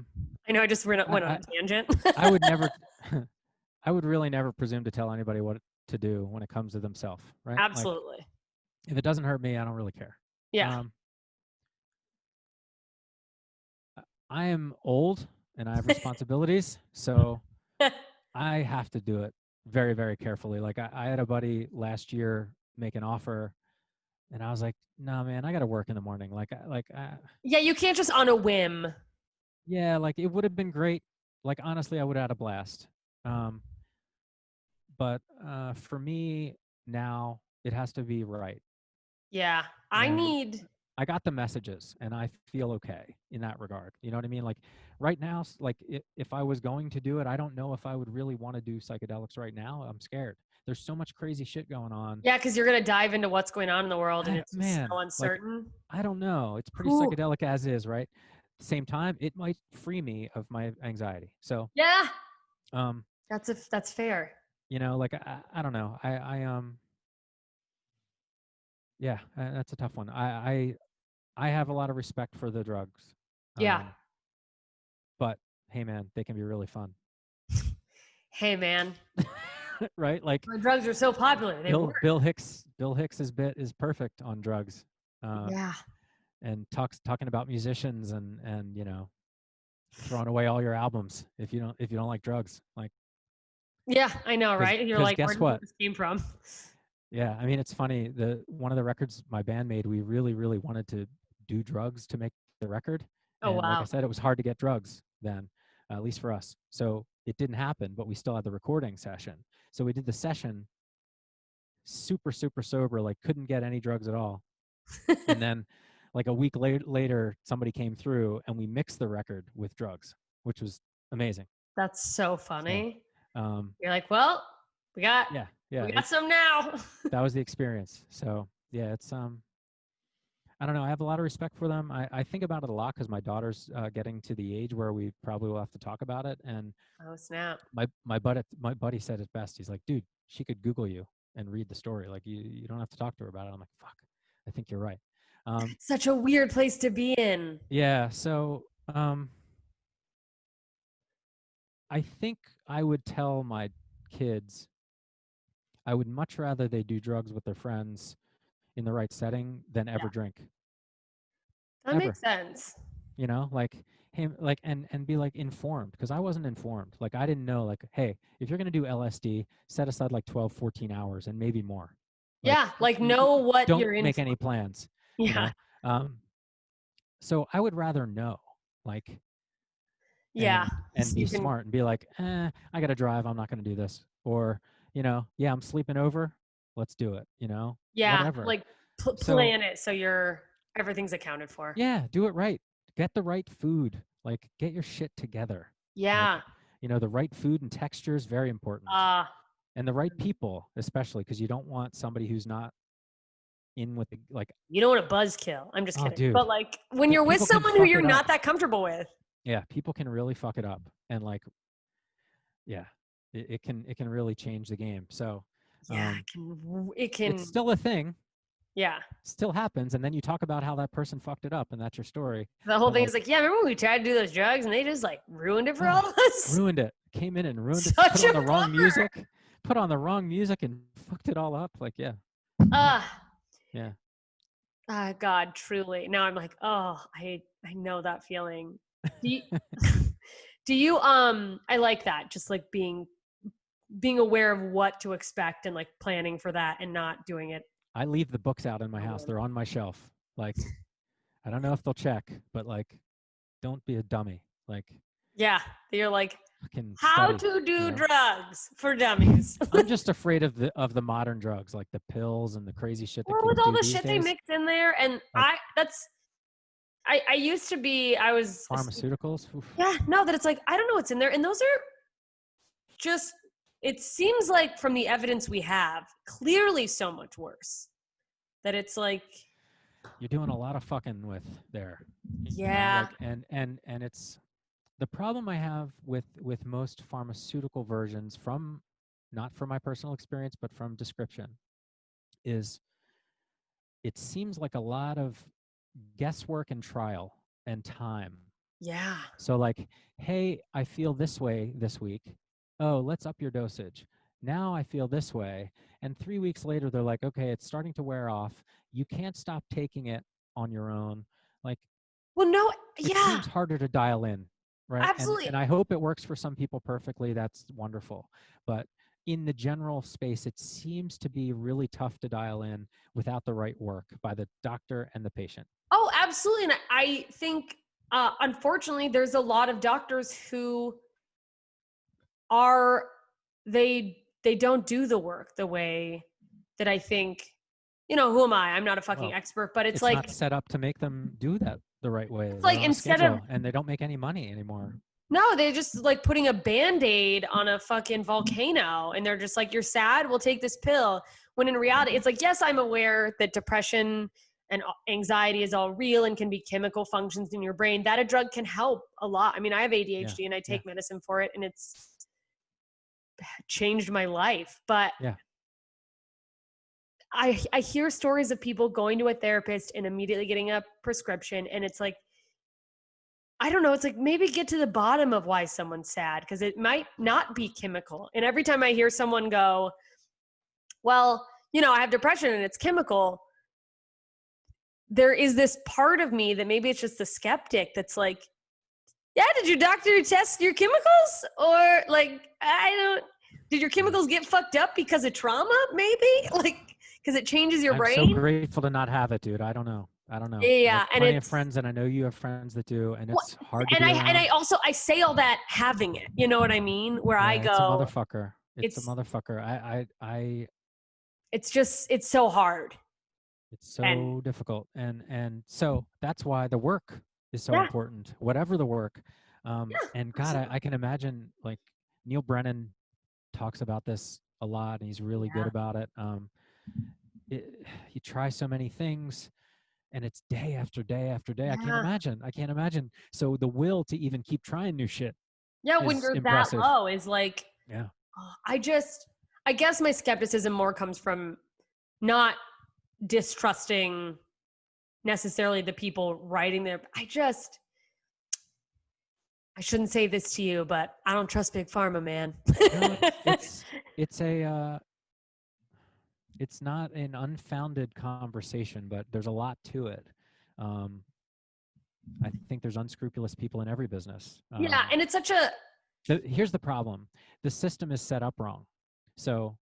know I just went on a tangent. I would never, I would really never presume to tell anybody what to do when it comes to themselves, right? Absolutely. Like, if it doesn't hurt me, I don't really care. Yeah. I am old and I have responsibilities, so I have to do it very, very carefully. Like I had a buddy last year make an offer, and I was like, "No, man, I got to work in the morning." Yeah, you can't just on a whim. Yeah, like it would have been great. Like honestly, I would have had a blast. But for me now, it has to be right. Yeah, I got the messages and I feel okay in that regard. You know what I mean? Like right now, like if I was going to do it, I don't know if I would really want to do psychedelics right now. I'm scared. There's so much crazy shit going on. Yeah, because you're going to dive into what's going on in the world and it's so uncertain. Like, I don't know. It's pretty psychedelic as is, right? At the same time, it might free me of my anxiety. So yeah, that's fair. Like I don't know. Yeah, that's a tough one. I have a lot of respect for the drugs. Yeah. But hey, man, they can be really fun. Hey, man. Right? Like the drugs are so popular. Bill Hicks's bit is perfect on drugs. Yeah. And talking about musicians and throwing away all your albums if you don't like drugs. Like. Yeah, I know, right? You're like, guess where what? did this came from? Yeah, I mean, it's funny. One of the records my band made, we really, really wanted to do drugs to make the record. Oh, and wow. Like I said, it was hard to get drugs then, at least for us. So it didn't happen, but we still had the recording session. So we did the session super, super sober, like couldn't get any drugs at all. And then like a week later, somebody came through and we mixed the record with drugs, which was amazing. That's so funny. So, you're like, well, we got some now. That was the experience. So yeah, it's I don't know. I have a lot of respect for them. I think about it a lot because my daughter's getting to the age where we probably will have to talk about it. And oh snap! My buddy said it best. He's like, dude, she could Google you and read the story. Like you don't have to talk to her about it. I'm like, fuck. I think you're right. Such a weird place to be in. Yeah. So I think I would tell my kids I would much rather they do drugs with their friends in the right setting than ever drink. That makes sense. Like him, like and be like informed, because I wasn't informed. Like I didn't know, like, hey, if you're gonna do LSD, set aside like 12, 14 hours and maybe more. Like know what you're in. Don't make any plans. Yeah. So I would rather know, like, and so be smart and be like, I gotta drive, I'm not gonna do this. Or, I'm sleeping over. let's do it, you know, Yeah, whatever. like So plan it so everything's accounted for. yeah, do it right. Get the right food. Like get your shit together. Like, Yeah. you know, the right food and texture is very important. And the right people, especially because you don't want somebody who's not in with the, like, you don't want a buzzkill. I'm just oh, kidding. dude, But like when you're with people can someone who fuck you're it up. not that comfortable with. Yeah, people can really fuck it up, and like, yeah, it can really change the game. So Yeah, it can it's still a thing, yeah. still happens, and then you talk about how that person fucked it up, and that's your story. The whole But, thing like, is like, yeah, remember when we tried to do those drugs and they just like ruined it for all of us? ruined it. Came in and ruined it. Such Put on a the wrong bummer. music. Put on the wrong music and fucked it all up. Like, yeah, yeah. God, truly. Now I'm like, oh, I know that feeling. Do you, do you I like that. Just like being aware of what to expect and like planning for that and not doing it. I leave the books out in my house. They're on my shelf. Like, I don't know if they'll check, but like, don't be a dummy. Like, Yeah. You're like, fucking how study, to do you know? drugs for dummies. I'm just afraid of the modern drugs, like the pills and the crazy shit that Well, people with all do the these shit they days. mix in there, and Like, I used to be, I was pharmaceuticals. Oof. yeah, no, that it's like I don't know what's in there, and those are just. It seems like from the evidence we have, clearly so much worse. That it's like, You're doing a lot of fucking with there. You know, yeah, like, and it's the problem I have with most pharmaceutical versions, from not from my personal experience, but from description, is it seems like a lot of guesswork and trial and time. yeah. So like, hey, I feel this way this week. Oh, let's up your dosage. Now I feel this way. And 3 weeks later, they're like, okay, it's starting to wear off. You can't stop taking it on your own. Like, Well, no, it yeah, seems harder to dial in, right? absolutely. And I hope it works for some people perfectly. That's wonderful. But in the general space, it seems to be really tough to dial in without the right work by the doctor and the patient. Oh, absolutely. And I think, unfortunately, there's a lot of doctors who are they don't do the work the way that I think. Who am I? I'm not a fucking Well, expert, but it's it's like not set up to make them do that the right way. it's They're like on a instead of schedule and they don't make any money anymore. no, they're just like putting a band-aid on a fucking volcano and they're just like, you're sad, we'll take this pill. When in reality, it's like, yes, I'm aware that depression and anxiety is all real and can be chemical functions in your brain, that a drug can help a lot. I mean, I have ADHD and I take medicine for it and it's changed my life. But Yeah. I hear stories of people going to a therapist and immediately getting a prescription. And it's like, I don't know. It's like, maybe get to the bottom of why someone's sad, because it might not be chemical. And every time I hear someone go, well, I have depression and it's chemical, there is this part of me that maybe it's just the skeptic that's like, yeah, did your doctor test your chemicals? Or like, did your chemicals get fucked up because of trauma? Maybe like, because it changes your brain. I'm so grateful to not have it, dude. I don't know. Yeah, I have and plenty of friends, and I know you have friends that do, and it's hard to and be I around. I say all that having it, you know what I mean? Where I go, it's a motherfucker. It's a motherfucker. It's so hard. It's so difficult, and so that's why the work is so important. Whatever the work, and God, I can imagine, like, Neal Brennan talks about this a lot, and he's really good about it. You try so many things, and it's day after day after day. I can't imagine. So the will to even keep trying new shit. Yeah, when you're impressive. that low is like, yeah. I guess my skepticism more comes from not distrusting necessarily the people writing there. I shouldn't say this to you, but I don't trust Big Pharma, man. It's not an unfounded conversation, but there's a lot to it. I think there's unscrupulous people in every business. Yeah, and it's such a... Here's the problem. The system is set up wrong. So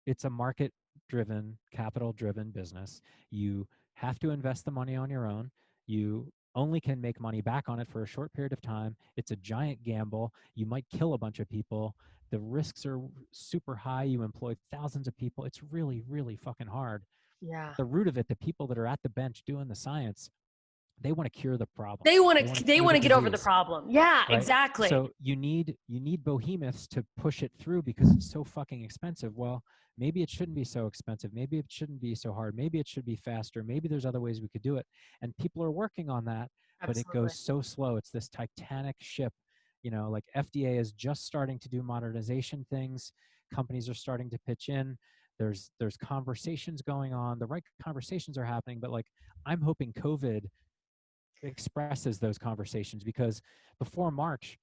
it's a market-driven, capital-driven business. You have to invest the money on your own. You only can make money back on it for a short period of time. It's a giant gamble. You might kill a bunch of people. The risks are super high. You employ thousands of people. It's really, really fucking hard. Yeah. The root of it, the people that are at the bench doing the science, they want to cure the problem. They want wanna to cure the get over the disease, problem. Yeah, right? exactly. So you need behemoths to push it through because it's so fucking expensive. Well, maybe it shouldn't be so expensive. Maybe it shouldn't be so hard. Maybe it should be faster. Maybe there's other ways we could do it. And people are working on that, but it goes so slow. It's this titanic ship. You know, like FDA is just starting to do modernization things. Companies are starting to pitch in. There's conversations going on. The right conversations are happening, but like I'm hoping COVID expresses those conversations, because before March,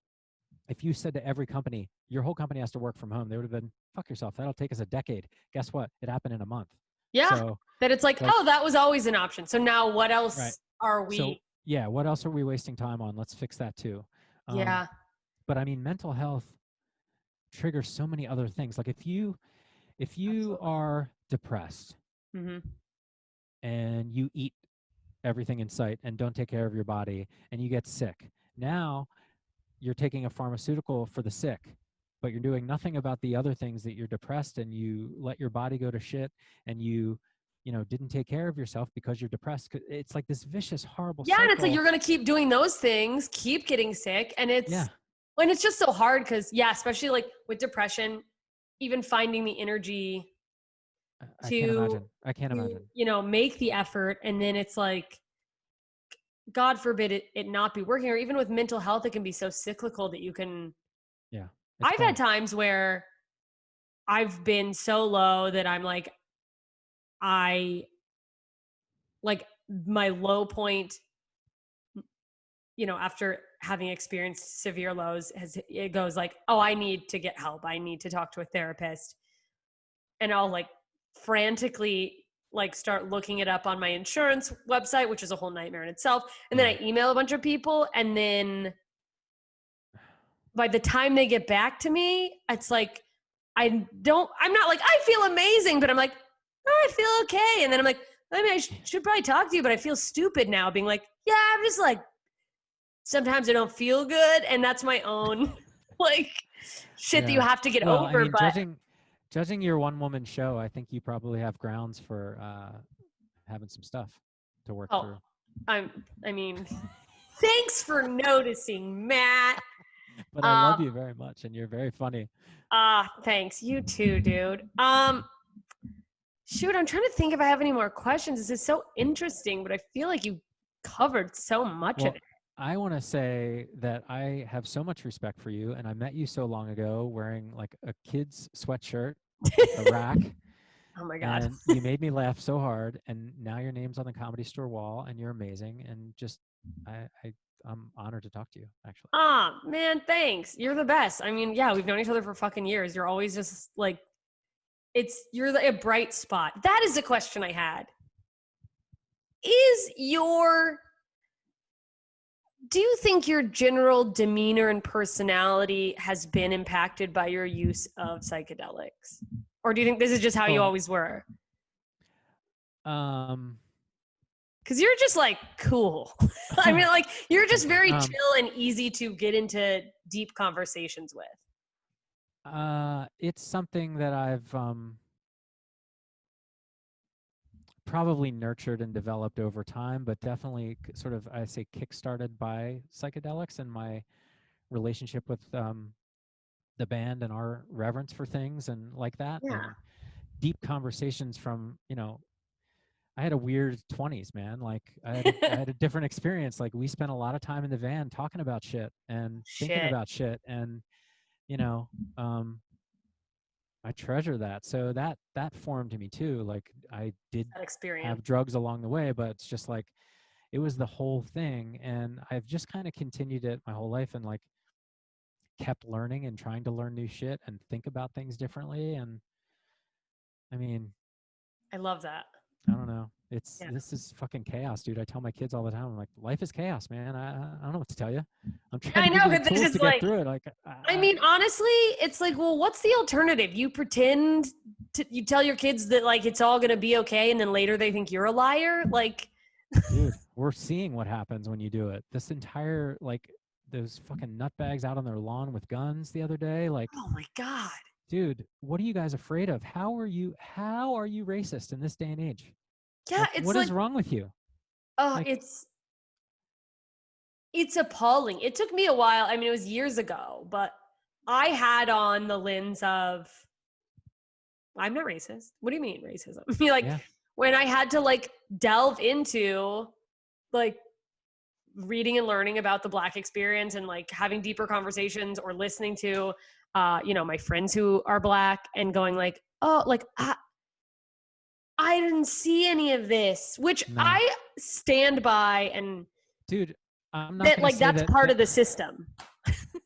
if you said to every company, your whole company has to work from home, they would have been, fuck yourself, that'll take us a decade. Guess what? It happened in a month. Yeah. So, that it's like, oh, that was always an option. So now what else right. are we? So, yeah, what else are we wasting time on? Let's fix that too. Yeah. But I mean, mental health triggers so many other things. Like if you Absolutely. are depressed Mm-hmm. and you eat everything in sight and don't take care of your body and you get sick, now you're taking a pharmaceutical for the sick, but you're doing nothing about the other things that you're depressed and you let your body go to shit and you didn't take care of yourself because you're depressed. It's like this vicious, horrible cycle. And it's like you're going to keep doing those things, keep getting sick. And it's, and it's just so hard because, especially like with depression, even finding the energy I can't imagine. Make the effort. And then it's like, God forbid it not be working. Or even with mental health, it can be so cyclical that you can. Yeah. I've had times where I've been so low that I'm like, my low point, after having experienced severe lows, it goes like, oh, I need to get help. I need to talk to a therapist. And I'll like frantically like start looking it up on my insurance website, which is a whole nightmare in itself. And then I email a bunch of people. And then by the time they get back to me, it's like, I'm not like, I feel amazing, but I'm like, oh, I feel okay. And then I'm like, I mean, I should probably talk to you, but I feel stupid now being like, yeah, I'm just like, sometimes I don't feel good. And that's my own like shit that you have to get over. I mean, but judging your one woman show, I think you probably have grounds for having some stuff to work through. I mean, thanks for noticing, Matt. But I love you very much and you're very funny. Thanks. You too, dude. Shoot, I'm trying to think if I have any more questions. This is so interesting, but I feel like you covered so much of it. I want to say that I have so much respect for you, and I met you so long ago wearing like a kid's sweatshirt, a rack. Oh my God. And you made me laugh so hard, and now your name's on the Comedy Store wall, and you're amazing, and just I'm honored to talk to you, actually. Man, thanks. You're the best. I mean, we've known each other for fucking years. You're always just like, you're a bright spot. That is the question I had. Do you think your general demeanor and personality has been impacted by your use of psychedelics? Or do you think this is just how you always were? Because you're just like cool. I mean, like you're just very chill and easy to get into deep conversations with. It's something that I've probably nurtured and developed over time, but definitely sort of, I say, kickstarted by psychedelics and my relationship with the band and our reverence for things and like that. Yeah. And deep conversations from, I had a weird 20s, man. Like I had a different experience. Like we spent a lot of time in the van talking about shit and thinking about shit. And, I treasure that. So that formed me too. Like I did have drugs along the way, but it's just like, it was the whole thing. And I've just kind of continued it my whole life and like kept learning and trying to learn new shit and think about things differently. And I mean, I love that. I don't know. This is fucking chaos, dude. I tell my kids all the time, I'm like, life is chaos, man. I don't know what to tell you. I'm trying to give you tools to get through it. Like, I mean, honestly, it's like, well, what's the alternative? You tell your kids that like, it's all going to be okay. And then later they think you're a liar. Like, dude, we're seeing what happens when you do it. This entire, like, those fucking nutbags out on their lawn with guns the other day, like, Oh my God. dude, what are you guys afraid of? How are you racist in this day and age? Yeah, Like, it's what is like, wrong with you? oh, Like, it's appalling. It took me a while. I mean, it was years ago, but I had on the lens of, I'm not racist. What do you mean racism? I mean, like, yeah, when I had to like delve into like reading and learning about the Black experience and like having deeper conversations or listening to, my friends who are Black and going like, oh, like I didn't see any of this, which no, I stand by, and dude, I'm not that gonna like say that's part of the system.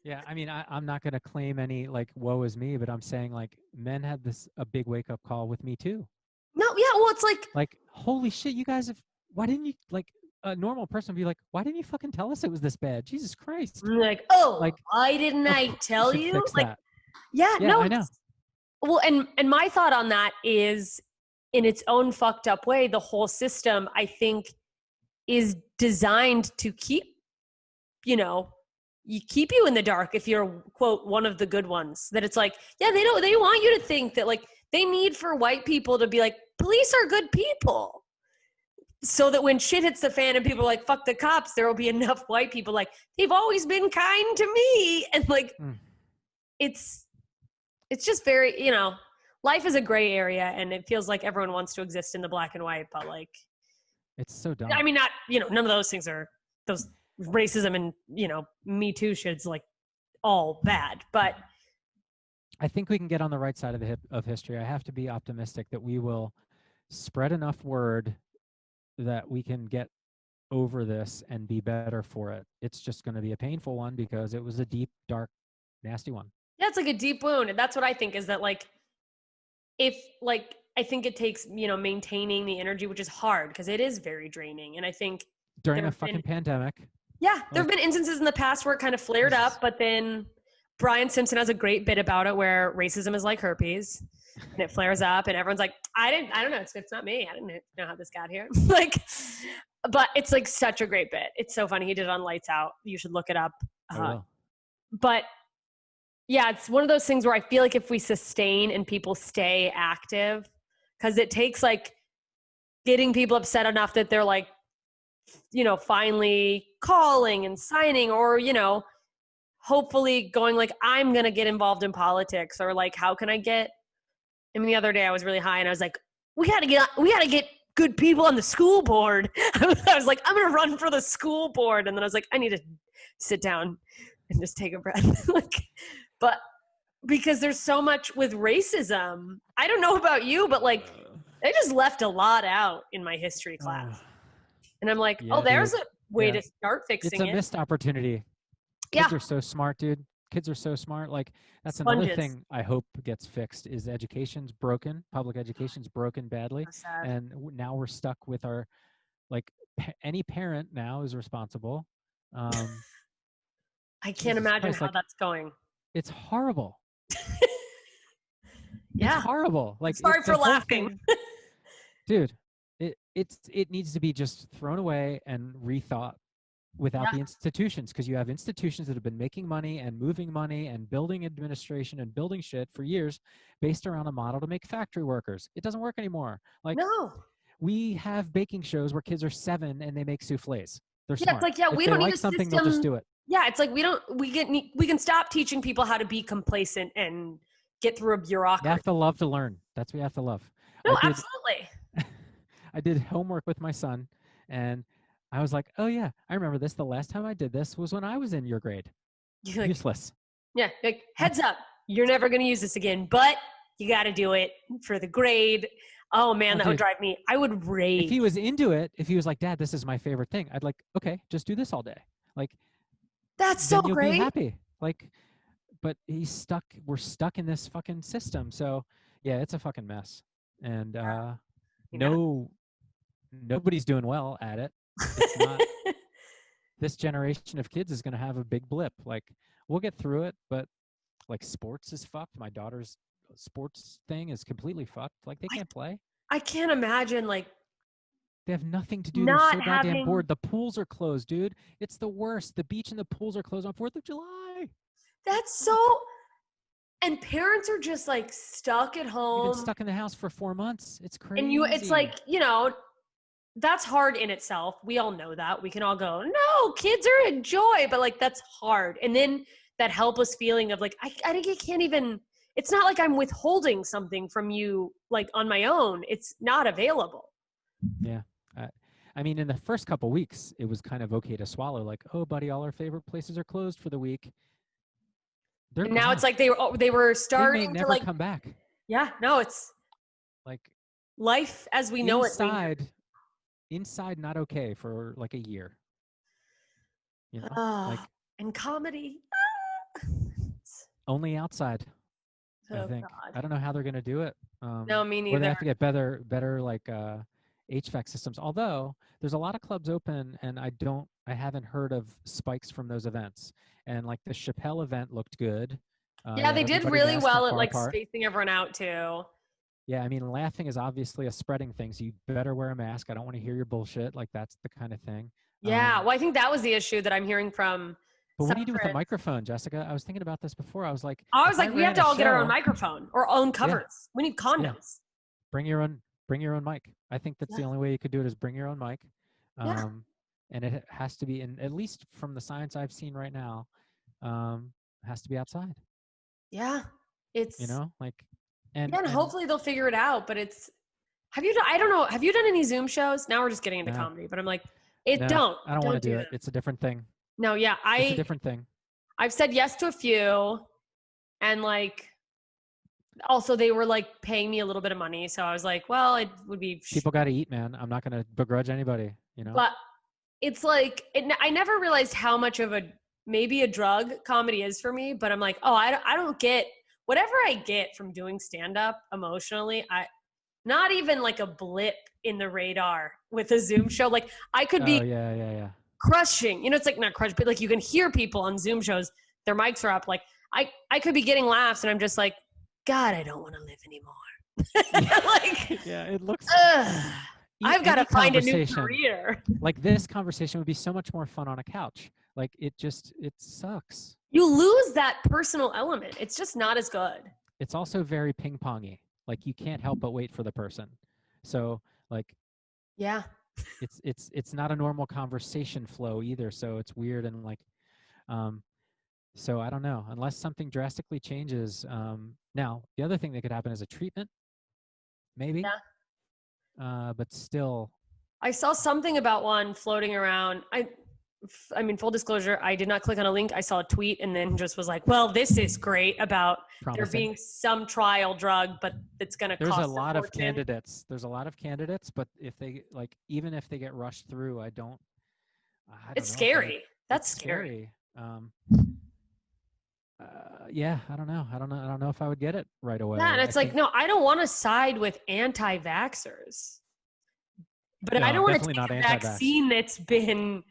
yeah, I mean, I'm not gonna claim any like woe is me, but I'm saying like men had a big wake up call with me too. No, yeah, well, it's Like, holy shit, you guys have, why didn't you, like, a normal person would be like, why didn't you fucking tell us it was this bad? Jesus Christ. like, oh, Like, why didn't of I course you tell should you? fix Like, that. yeah, Yeah, no, I know. well, and my thought on that is, in its own fucked up way, the whole system, I think, is designed to keep, you keep you in the dark if you're, quote, one of the good ones. That it's like, yeah, they want you to think that like they need for white people to be like, police are good people. So that when shit hits the fan and people are like, fuck the cops, there will be enough white people like, they've always been kind to me. And like, it's just very, life is a gray area, and it feels like everyone wants to exist in the black and white, but like, It's so dumb. I mean, not, none of those things are, those racism and, Me Too shit's like all bad, but I think we can get on the right side of history. I have to be optimistic that we will spread enough word that we can get over this and be better for it. It's just going to be a painful one because it was a deep, dark, nasty one. yeah, it's like a deep wound. And that's what I think is that like, if like, I think it takes, maintaining the energy, which is hard because it is very draining. And I think During a fucking pandemic. Yeah, there have been instances in the past where it kind of flared up, but then Brian Simpson has a great bit about it where racism is like herpes and it flares up and everyone's like, I don't know. It's not me. I didn't know how this got here. Like, but it's like such a great bit. It's so funny. He did it on Lights Out. You should look it up. But yeah, it's one of those things where I feel like if we sustain and people stay active, because it takes like getting people upset enough that they're like, finally calling and signing, or, hopefully going like, I'm going to get involved in politics, or like, how can I get, the other day I was really high and I was like, we got to get good people on the school board. I was like, I'm going to run for the school board. And then I was like, I need to sit down and just take a breath. Like, but because there's so much with racism, I don't know about you, but like, they just left a lot out in my history class. And I'm like, Yeah, there's dude. a way to start fixing it. It's a missed opportunity. Kids are so smart, dude. Kids are so smart. Like, that's another thing I hope gets fixed is education's broken. Public education's broken badly. So sad. And now we're stuck with our, like, any parent now is responsible. I can't Jesus imagine Christ, how like, that's going. it's horrible. Yeah. It's horrible. Like, sorry for laughing. Dude, it needs to be just thrown away and rethought without the institutions, because you have institutions that have been making money and moving money and building administration and building shit for years based around a model to make factory workers. It doesn't work anymore. Like, no. We have baking shows where kids are 7 and they make souffles. They're smart. It's like, if we they don't like need a something, system. they'll just do it. Yeah, it's like we can stop teaching people how to be complacent and get through a bureaucracy. You have to love to learn. That's what you have to love. No, absolutely. I did homework with my son, and I was like, oh yeah, I remember this. The last time I did this was when I was in your grade. You're like, useless. Yeah, like, heads up, you're never going to use this again, but you got to do it for the grade. Oh man, that would drive me. I would rage. If he was into it, if he was like, Dad, this is my favorite thing, I'd like, okay, just do this all day. Like, that's so you'll great. be happy. Like, but he's stuck. We're stuck in this fucking system. So yeah, it's a fucking mess. And nobody's doing well at it. It's not. This generation of kids is going to have a big blip. Like, we'll get through it, but like, sports is fucked. My daughter's sports thing is completely fucked. Like, they can't play. I can't imagine like They have nothing to do. They're Not so goddamn having bored. The pools are closed, dude. It's the worst. The beach and the pools are closed on 4th of July. that's so and parents are just like stuck at You've home been stuck in the house for 4 months. It's crazy. and it's like, that's hard in itself. We all know that. We can all go, no, kids are a joy, but like that's hard. And then that helpless feeling of like, I can't even, it's not like I'm withholding something from you like on my own. It's not available. Yeah. I mean, in the first couple weeks, it was kind of okay to swallow. Like, oh, buddy, all our favorite places are closed for the week. They're And now gone. it's like they were starting They may never to like come back. Yeah, no, it's Like life as we know it. Inside, not okay for like a year. Like And comedy. only outside. I think. God. I don't know how they're gonna do it. No, me neither. Or they have to get better like HVAC systems. Although there's a lot of clubs open, and I haven't heard of spikes from those events. And like the Chappelle event looked good. Yeah, they did really well at like spacing everyone out too. Yeah, I mean, laughing is obviously a spreading thing, so you better wear a mask. I don't want to hear your bullshit. Like that's the kind of thing. Yeah, well, I think that was the issue that I'm hearing from. But what do you do with the microphone, Jessica? I was thinking about this before. I was like, we have to all get our own microphone or own covers. Yeah. We need condoms. Yeah. Bring your own mic. I think that's the only way you could do it is bring your own mic. And it has to be, at least from the science I've seen right now, it has to be outside. Yeah, it's and hopefully they'll figure it out. But I don't know. Have you done any Zoom shows? Now we're just getting into comedy, but I'm like, I don't want to do it. It's a different thing. No, yeah, it's a different thing. I've said yes to a few, and like, also they were like paying me a little bit of money, so I was like, well, it would be. People got to eat, man. I'm not going to begrudge anybody, But it's like I never realized how much of maybe a drug comedy is for me. But I'm like, oh, I don't get whatever I get from doing stand up emotionally. Not even like a blip in the radar with a Zoom show. Like I could be. Yeah. Crushing, it's like not crush, but like you can hear people on Zoom shows, their mics are up. Like I could be getting laughs, and I'm just like, God, I don't want to live anymore. Like, yeah, it looks. I've got to find a new career. Like this conversation would be so much more fun on a couch. Like it sucks. You lose that personal element. It's just not as good. It's also very ping pongy. Like you can't help but wait for the person. So like. Yeah. It's not a normal conversation flow either, so it's weird and like so I don't know, unless something drastically changes. Now the other thing that could happen is a treatment, maybe. But still, I saw something about one floating around. I mean, full disclosure, I did not click on a link. I saw a tweet and then just was like, well, this is great about there being some trial drug, but it's going to cost There's a lot of candidates. There's a lot of candidates, but if they even if they get rushed through, I don't it's scary. That's scary. Yeah, I don't know. I don't know if I would get it right away. Yeah, and it's no, I don't want to side with anti-vaxxers, but I don't want to take a vaccine that's been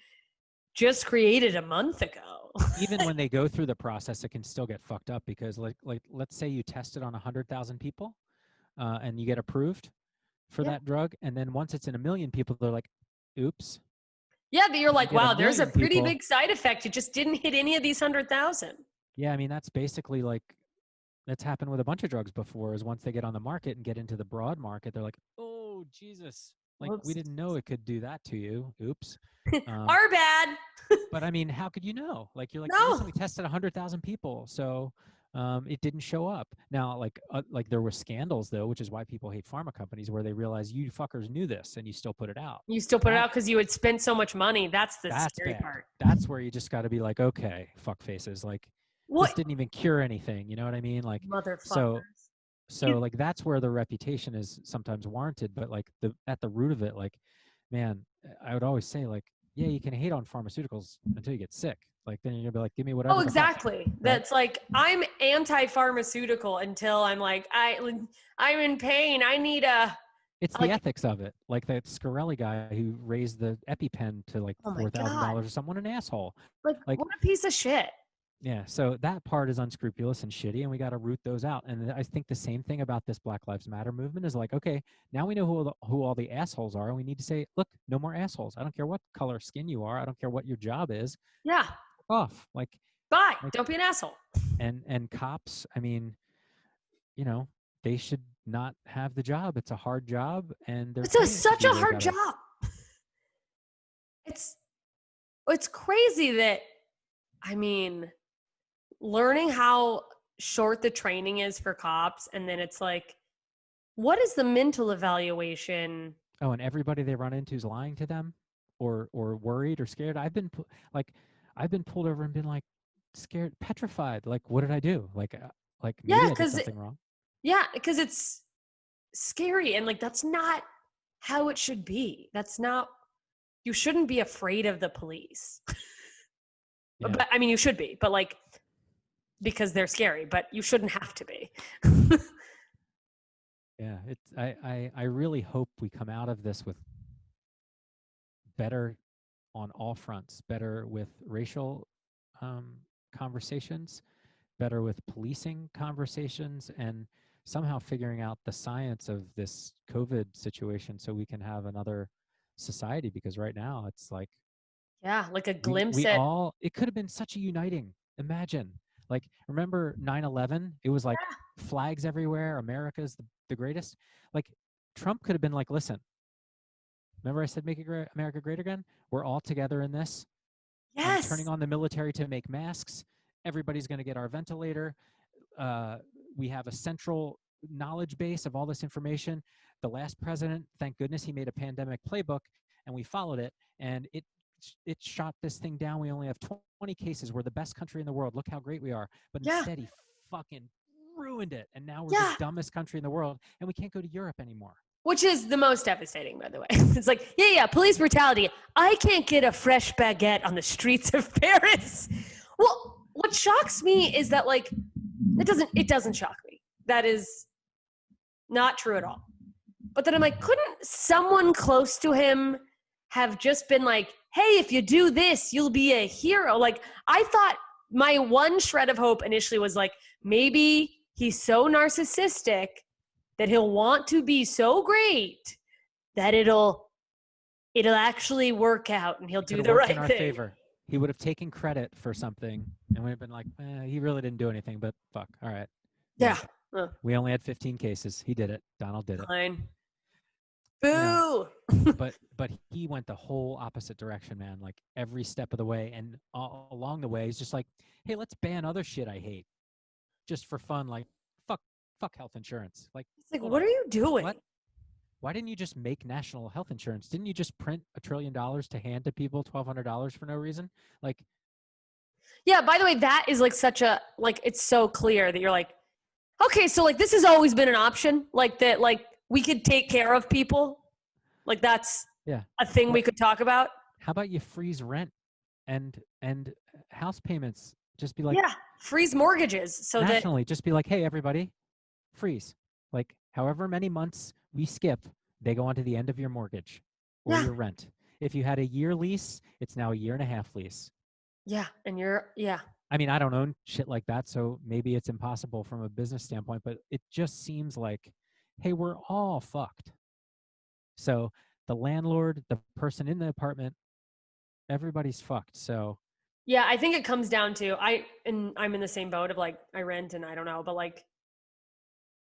just created a month ago. Even when they go through the process, it can still get fucked up because like let's say you test it on 100,000 people and you get approved for that drug. And then once it's in 1 million people, they're like, oops. Yeah, but you're like, wow, there's a pretty big side effect. It just didn't hit any of these 100,000. Yeah, I mean, that's basically like, that's happened with a bunch of drugs before is once they get on the market and get into the broad market, they're like, oh, Jesus. Like, we didn't know it could do that to you. Oops. Our bad. But I mean, how could you know? Like, you're like, no. Listen, we tested 100,000 people, so it didn't show up. Now, like there were scandals though, which is why people hate pharma companies, where they realize you fuckers knew this and you still put it out. You still put it out because you had spent so much money. That's the scary part. That's where you just got to be like, okay, fuck faces. Like, this didn't even cure anything. You know what I mean? Like, motherfuckers. So like that's where the reputation is sometimes warranted, but like at the root of it, like, man, I would always say like, yeah, you can hate on pharmaceuticals until you get sick. Like then you're gonna be like, give me whatever. Oh, exactly. Right? That's like I'm anti-pharmaceutical until I'm like I'm in pain. I need a. It's the ethics of it. Like that Scarelli guy who raised the EpiPen to like $4,000 or someone, an asshole. Like what a piece of shit. Yeah, so that part is unscrupulous and shitty, and we got to root those out. And I think the same thing about this Black Lives Matter movement is like, okay, now we know who all the assholes are, and we need to say, look, no more assholes. I don't care what color skin you are. I don't care what your job is. Yeah. Fuck off. Like, Bye. Don't be an asshole. and cops, I mean, you know, they should not have the job. It's a hard job, and they're Such a hard job. It's crazy that, I mean, learning how short the training is for cops, and then it's like, what is the mental evaluation? Oh, and everybody they run into is lying to them, or worried or scared. I've been pulled over and been like scared, petrified. Like, what did I do? Like maybe I did something wrong. Yeah, because it's scary, and like that's not how it should be. That's not. You shouldn't be afraid of the police. Yeah. But I mean, you should be, but like, because they're scary, but you shouldn't have to be. Yeah, I really hope we come out of this with better on all fronts, better with racial conversations, better with policing conversations, and somehow figuring out the science of this COVID situation so we can have another society, because right now it's like, Yeah, like a glimpse we at all, it could have been such a uniting, imagine, like, remember 9/11? It was like flags everywhere, America's the greatest. Like, Trump could have been like, listen, remember I said make America great again? We're all together in this. yes. I'm turning on the military to make masks. Everybody's going to get our ventilator. We have a central knowledge base of all this information. The last president, thank goodness, he made a pandemic playbook, and we followed it, and it shot this thing down. We only have 20 cases. We're the best country in the world. Look how great we are. But instead, he fucking ruined it, and now we're the dumbest country in the world, and we can't go to Europe anymore. Which is the most devastating, by the way. It's like, yeah, police brutality. I can't get a fresh baguette on the streets of Paris. Well, what shocks me is that, like, it doesn't shock me. That is not true at all. But then I'm like, couldn't someone close to him have just been like, hey, if you do this, you'll be a hero? Like, I thought my one shred of hope initially was like, maybe he's so narcissistic that he'll want to be so great that it'll actually work out, and he'll do the right in our thing. Favor. He would have taken credit for something, and we'd have been like, he really didn't do anything, but fuck, all right. Yeah. We only had 15 cases. He did it. Donald did it. Fine. Boo! You know, but he went the whole opposite direction, man. Like, every step of the way, and along the way, he's just like, hey, let's ban other shit I hate, just for fun. Like, fuck health insurance. Like, It's like, what are you doing? What? Why didn't you just make national health insurance? Didn't you just print $1 trillion to hand to people $1,200 for no reason? Like, yeah, by the way, that is like such a, like, it's so clear that you're like, okay, so like this has always been an option, like that, like we could take care of people. Like, that's a thing we could talk about. How about you freeze rent and house payments? Just be like, freeze mortgages so nationally, just be like, hey, everybody, freeze. Like, however many months we skip, they go on to the end of your mortgage or your rent. If you had a year lease, it's now a 1.5 year lease. Yeah, and I mean, I don't own shit like that, so maybe it's impossible from a business standpoint, but it just seems like, hey, we're all fucked. So the landlord, the person in the apartment, everybody's fucked. So yeah, I think it comes down to, I'm in the same boat of like, I rent and I don't know, but like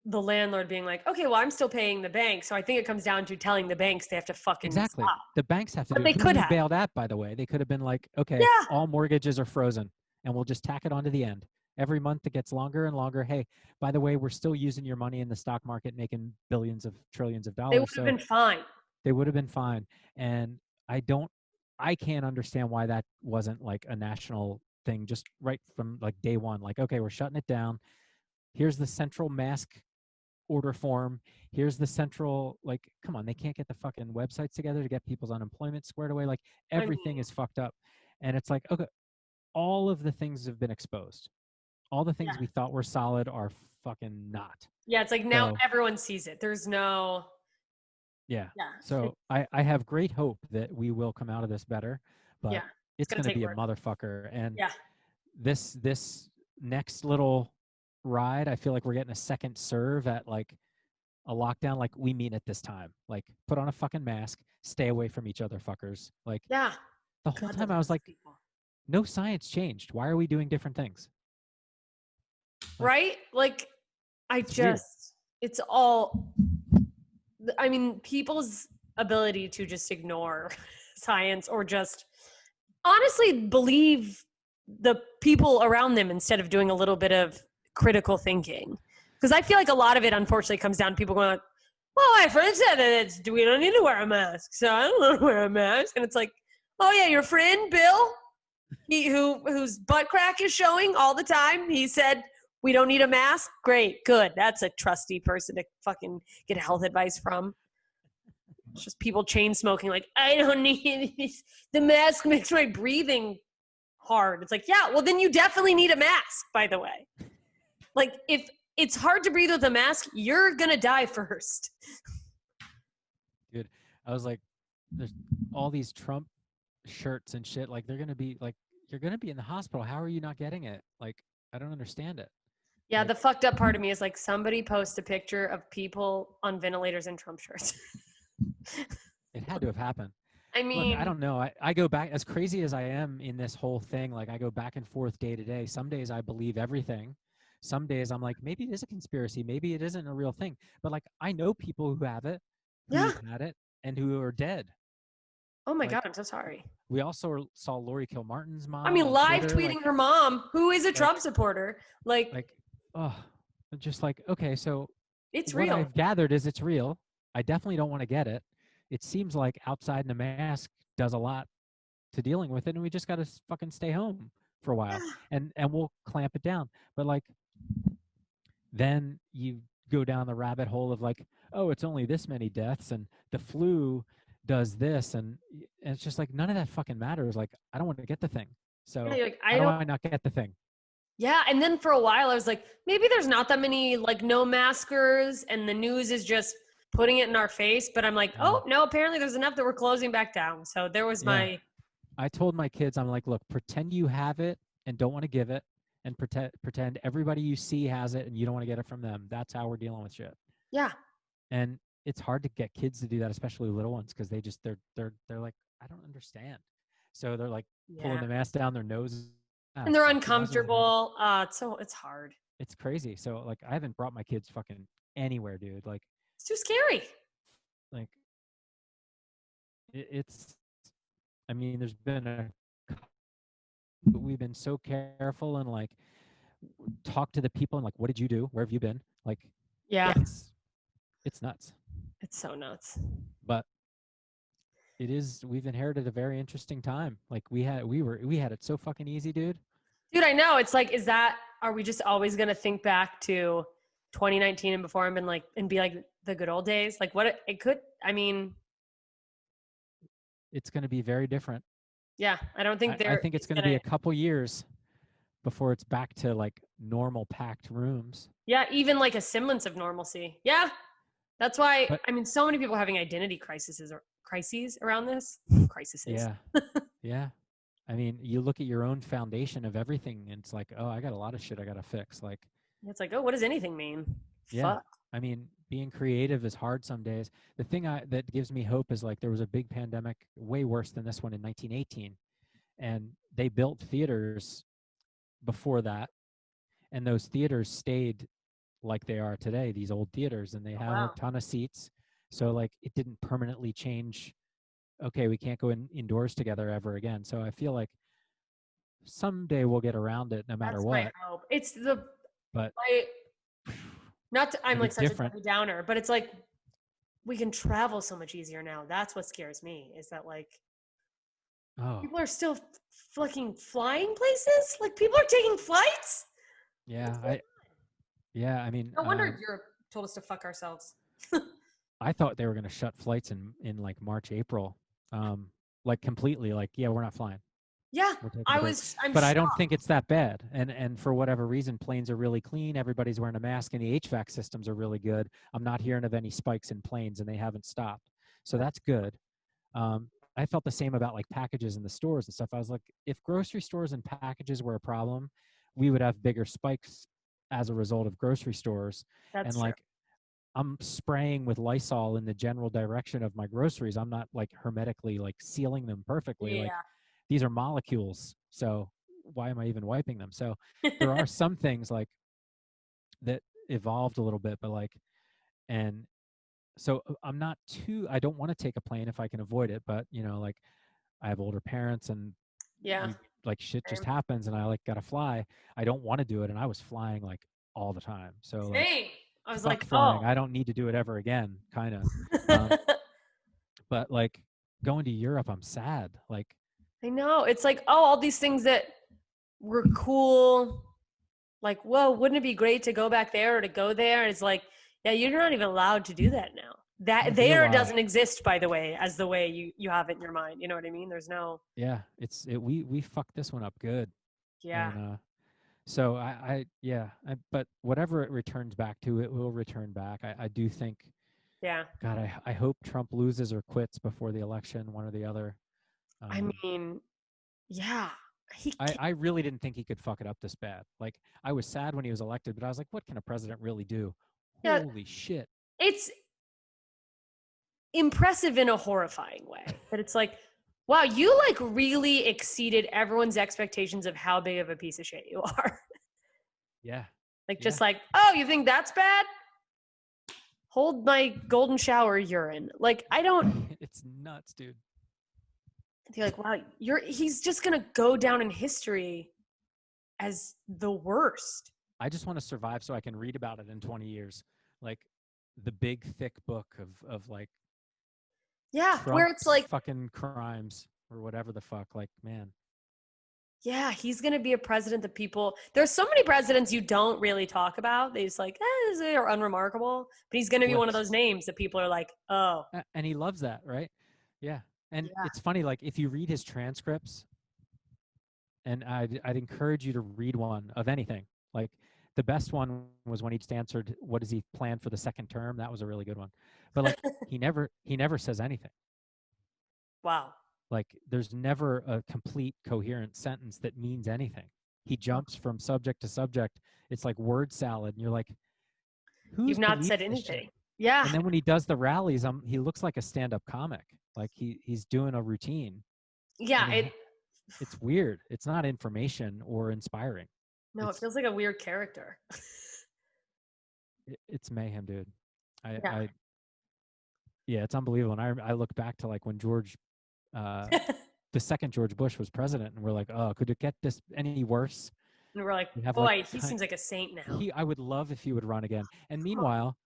the landlord being like, okay, well, I'm still paying the bank. So I think it comes down to telling the banks they have to fucking exactly stop. The banks have to But do they it. could have bailed out, by the way. They could have been like, okay, all mortgages are frozen, and we'll just tack it on to the end. Every month it gets longer and longer. Hey, by the way, we're still using your money in the stock market, making billions of trillions of dollars. They would have been fine. They would have been fine. And I can't understand why that wasn't like a national thing, just right from like day one. Like, okay, we're shutting it down. Here's the central mask order form. Here's the central, like, come on, they can't get the fucking websites together to get people's unemployment squared away. Like, everything is fucked up. And it's like, okay, all of the things have been exposed. All the things we thought were solid are fucking not. Yeah, it's like now everyone sees it. There's no... Yeah. So I have great hope that we will come out of this better, but it's going to be a motherfucker. And this next little ride, I feel like we're getting a second serve at like a lockdown. Like, we meet at this time. Like, put on a fucking mask, stay away from each other, fuckers. Like, Yeah. the whole God, time those I was like, people. no science changed. Why are we doing different things? Like, Right? Like, it's weird. it's all, I mean, people's ability to just ignore science or just honestly believe the people around them instead of doing a little bit of critical thinking. Because I feel like a lot of it, unfortunately, comes down to people going like, well, my friend said that we don't need to wear a mask, so I don't want to wear a mask. And it's like, oh yeah, your friend Bill, whose butt crack is showing all the time, he said we don't need a mask. Great, good. That's a trusty person to fucking get health advice from. It's just people chain smoking like, I don't need this. The mask makes my breathing hard. It's like, yeah, well then you definitely need a mask, by the way. Like, if it's hard to breathe with a mask, you're gonna die first. Dude, I was like, there's all these Trump shirts and shit. Like, they're gonna be like, you're gonna be in the hospital. How are you not getting it? Like, I don't understand it. Yeah, Like, the fucked up part of me is like, somebody post a picture of people on ventilators in Trump shirts. it had to have happened. I mean, Look, I don't know. I go back, as crazy as I am in this whole thing. Like, I go back and forth day to day. Some days I believe everything. Some days I'm like, maybe it is a conspiracy. Maybe it isn't a real thing. But like, I know people who have it, yeah. who've had it, and who are dead. Oh my Like, God, I'm so sorry. we also saw Lori Kilmartin's mom. I mean, on live Twitter, tweeting like, her mom, who is a Trump supporter. Like, oh, just like, okay, so it's what real. I've gathered is it's real. I definitely don't want to get it. It seems like outside in a mask does a lot to dealing with it, and we just got to fucking stay home for a while, and we'll clamp it down. But like, then you go down the rabbit hole of like, oh, it's only this many deaths, and the flu does this, and it's just like, none of that fucking matters. Like, I don't want to get the thing. So Yeah, you're like, how do I not get the thing? Yeah, and then for a while I was like, maybe there's not that many like no maskers, and the news is just putting it in our face. But I'm like, oh no, apparently there's enough that we're closing back down. So there was my. I told my kids, I'm like, look, pretend you have it and don't want to give it, and pretend everybody you see has it and you don't want to get it from them. That's how we're dealing with shit. Yeah. And it's hard to get kids to do that, especially little ones, because they're like, I don't understand. So they're like pulling the mask down their nose. And they're uncomfortable. It's hard. It's crazy. So like, I haven't brought my kids fucking anywhere, dude. Like, it's too scary. Like, it's. I mean, there's been but we've been so careful and like talk to the people and like, what did you do? Where have you been? Like, yeah, it's nuts. It's so nuts. But we've inherited a very interesting time. Like, we had it so fucking easy, dude. Dude, I know. It's like, are we just always going to think back to 2019 and before and be like the good old days? Like, what it could, I mean, it's going to be very different. Yeah. I don't think I think it's going to be a couple years before it's back to like normal packed rooms. Yeah. Even like a semblance of normalcy. Yeah. That's why, so many people are having identity crises around this. Crises. Yeah. Yeah. I mean, you look at your own foundation of everything and it's like, oh, I got a lot of shit I got to fix. Like, it's like, oh, what does anything mean? Yeah. Fuck. I mean, being creative is hard some days. The thing that gives me hope is like, there was a big pandemic way worse than this one in 1918. And they built theaters before that. And those theaters stayed like they are today, these old theaters, and they have a ton of seats. So like, it didn't permanently change. Okay, we can't go indoors together ever again. So I feel like someday we'll get around it no matter what. My hope. It's I'm like such different. a downer, but it's like, we can travel so much easier now. That's what scares me, is that like, people are still fucking flying places. Like, people are taking flights. Yeah. I mean, no wonder Europe told us to fuck ourselves. I thought they were going to shut flights in like March, April. Like completely, like, yeah, we're not flying. Yeah, I don't think it's that bad. And for whatever reason, planes are really clean. Everybody's wearing a mask, and the HVAC systems are really good. I'm not hearing of any spikes in planes, and they haven't stopped. So that's good. I felt the same about like packages in the stores and stuff. I was like, if grocery stores and packages were a problem, we would have bigger spikes as a result of grocery stores. That's And true. like, I'm spraying with Lysol in the general direction of my groceries. I'm not like hermetically like sealing them perfectly. Yeah. Like, these are molecules. So why am I even wiping them? So there are some things like that evolved a little bit, but like, and so I don't want to take a plane if I can avoid it, but you know, like I have older parents and Yeah. like shit just Same. happens and I like gotta fly. I don't want to do it. And I was flying like all the time. So like, Same. I was fuck like, flying. oh. I don't need to do it ever again, kind of. Um, but like going to Europe, I'm sad. Like, I know. It's like, oh, all these things that were cool. Like, whoa, wouldn't it be great to go back there or to go there? And it's like, yeah, you're not even allowed to do that now. I That there realize- doesn't exist, by the way, as the way you have it in your mind. You know what I mean? There's no. yeah, we fucked this one up good. Yeah. And, so but whatever it returns back to, it will return back. I do think, Yeah. God, I hope Trump loses or quits before the election, one or the other. I mean, yeah. I really didn't think he could fuck it up this bad. Like, I was sad when he was elected, but I was like, what can a president really do? Yeah. Holy shit. It's impressive in a horrifying way. That it's like, wow, you like really exceeded everyone's expectations of how big of a piece of shit you are. Yeah. Like, just like, oh, you think that's bad? Hold my golden shower urine. Like, I don't. It's nuts, dude. You're like, wow, he's just gonna go down in history as the worst. I just want to survive so I can read about it in 20 years. Like the big thick book of like, Yeah, where it's like, fucking crimes or whatever the fuck. Like, man. yeah, he's gonna be a president that there's so many presidents you don't really talk about. They just like, they're unremarkable. But he's gonna be one of those names that people are like, oh. And he loves that, right? Yeah. And Yeah. it's funny, like if you read his transcripts, and I'd encourage you to read one of anything. Like the best one was when he just answered, what does he plan for the second term? That was a really good one. But like he never says anything. Wow. Like there's never a complete coherent sentence that means anything. He jumps from subject to subject. It's like word salad. And you're like, You've not said anything. Yeah. And then when he does the rallies, he looks like a stand-up comic. Like he's doing a routine. Yeah. It's weird. It's not information or inspiring. No, it feels like a weird character. It's mayhem, dude. Yeah. It's unbelievable. And I look back to like when the second George Bush was president, and we're like, oh, could it get this any worse? And we're like, have, boy, like, he seems like a saint now. I would love if he would run again. And meanwhile,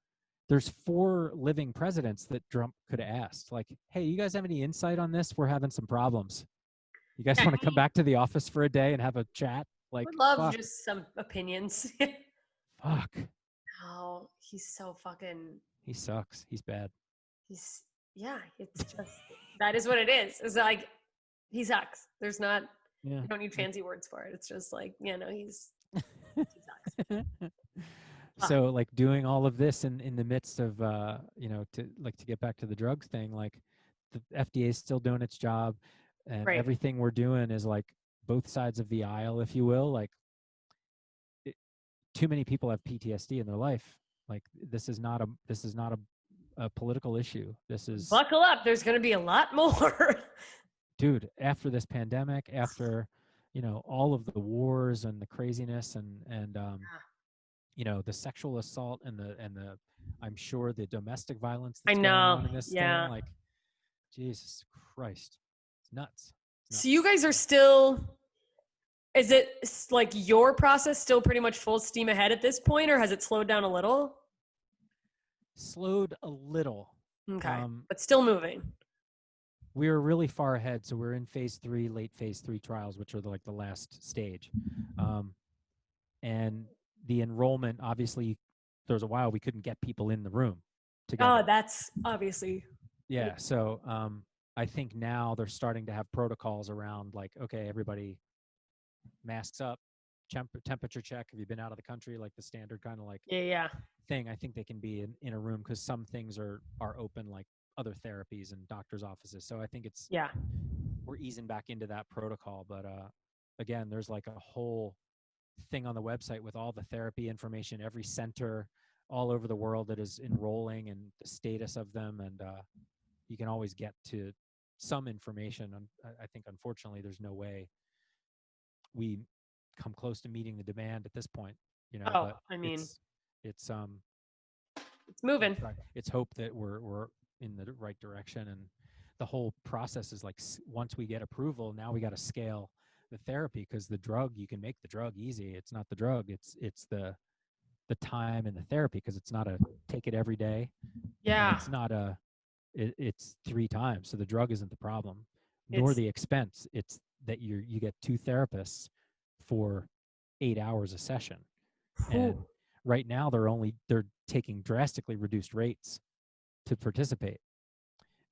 there's 4 living presidents that Trump could have asked. Like, hey, you guys have any insight on this? We're having some problems. You guys want to come back to the office for a day and have a chat? Like, would love fuck. just some opinions. Fuck. Oh, he's so fucking. He sucks. He's bad. It's just, that is what it is. It's like, he sucks. There's not, Yeah. you don't need fancy words for it. It's just like, he sucks. So like doing all of this in the midst of, to get back to the drugs thing, like the FDA is still doing its job, and Right. everything we're doing is like both sides of the aisle, if you will. Like too many people have PTSD in their life. Like this is not a political issue. This is Buckle up. There's going to be a lot more. Dude, after this pandemic, after, all of the wars and the craziness and the sexual assault and the I'm sure the domestic violence that's I going on know. in this Yeah. thing, like Jesus Christ. It's nuts. So you guys are still, is it like your process still pretty much full steam ahead at this point, or has it slowed down a little? Slowed a little. Okay. But still moving. We were really far ahead, so we're in phase 3, late phase 3 trials, which are the last stage. And the enrollment, obviously, there was a while we couldn't get people in the room together. Oh, that's obviously. Yeah. So I think now they're starting to have protocols around like, okay, everybody masks up, temperature check. Have you been out of the country? Like the standard kind of like Yeah. thing. I think they can be in a room because some things are open like other therapies and doctors' offices. So I think Yeah. we're easing back into that protocol. But again, there's like a whole thing on the website with all the therapy information, every center all over the world that is enrolling and the status of them. And you can always get to some information. I think, unfortunately, there's no way we come close to meeting the demand at this point, Oh, but I mean, it's moving. it's hope that we're in the right direction. And the whole process is like, once we get approval, now we got to scale the therapy, because the drug, you can make the drug easy. It's not the drug, it's the time and the therapy, because it's not a take it every day. Yeah. And it's not it's 3 times. So the drug isn't the problem, nor It's- the expense. It's that you get 2 therapists for 8 hours a session. And Whew. right now they're taking drastically reduced rates to participate.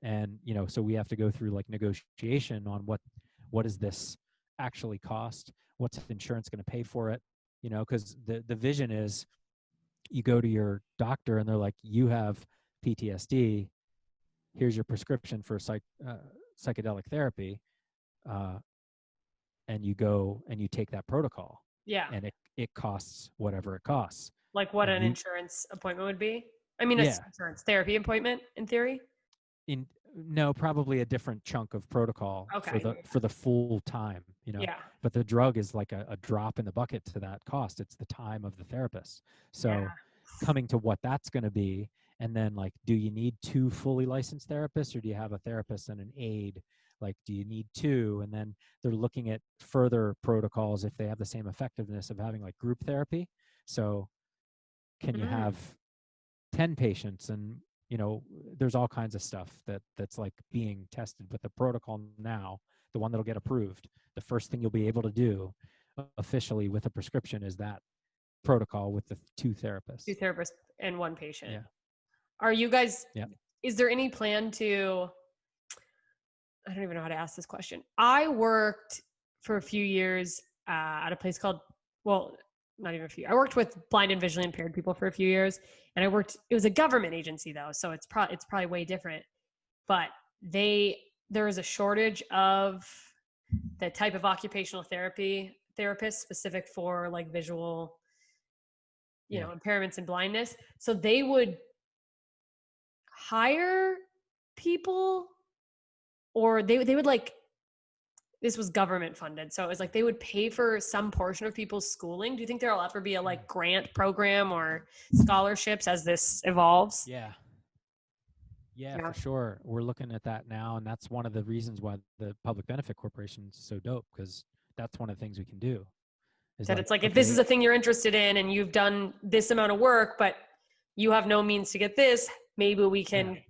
And so we have to go through like negotiation on what does this actually cost, what's insurance going to pay for it, because the vision is, you go to your doctor and they're like, you have PTSD, here's your prescription for psychedelic therapy, and you go and you take that protocol, Yeah. and it costs whatever it costs. Like what And an insurance appointment would be. I mean, Yeah. it's insurance therapy appointment in theory. No, probably a different chunk of protocol Okay. for the full time, Yeah. but the drug is like a drop in the bucket to that cost. It's the time of the therapist. So Yeah. coming to what that's going to be, and then like, do you need 2 fully licensed therapists, or do you have a therapist and an aide? Like, do you need 2? And then they're looking at further protocols if they have the same effectiveness of having like group therapy. So can you have 10 patients? And there's all kinds of stuff that's like being tested. But the protocol now, the one that'll get approved, the first thing you'll be able to do officially with a prescription is that protocol with the 2 therapists. 2 therapists and 1 patient. Yeah. Are you guys, Yeah. is there any plan to, I don't even know how to ask this question. I worked for a few years at a place called, well, not even a few. I worked with blind and visually impaired people for a few years, and it was a government agency though, so it's probably way different. But there is a shortage of the type of occupational therapist specific for like visual, impairments and blindness. So they would hire people, or they would like, this was government funded, so it was like they would pay for some portion of people's schooling. Do you think there'll ever be a like grant program or scholarships as this evolves? Yeah, for sure. We're looking at that now, and that's one of the reasons why the Public Benefit Corporation is so dope, because that's one of the things we can do. That it's like, if this is a thing you're interested in and you've done this amount of work, but you have no means to get this, maybe we can. Yeah.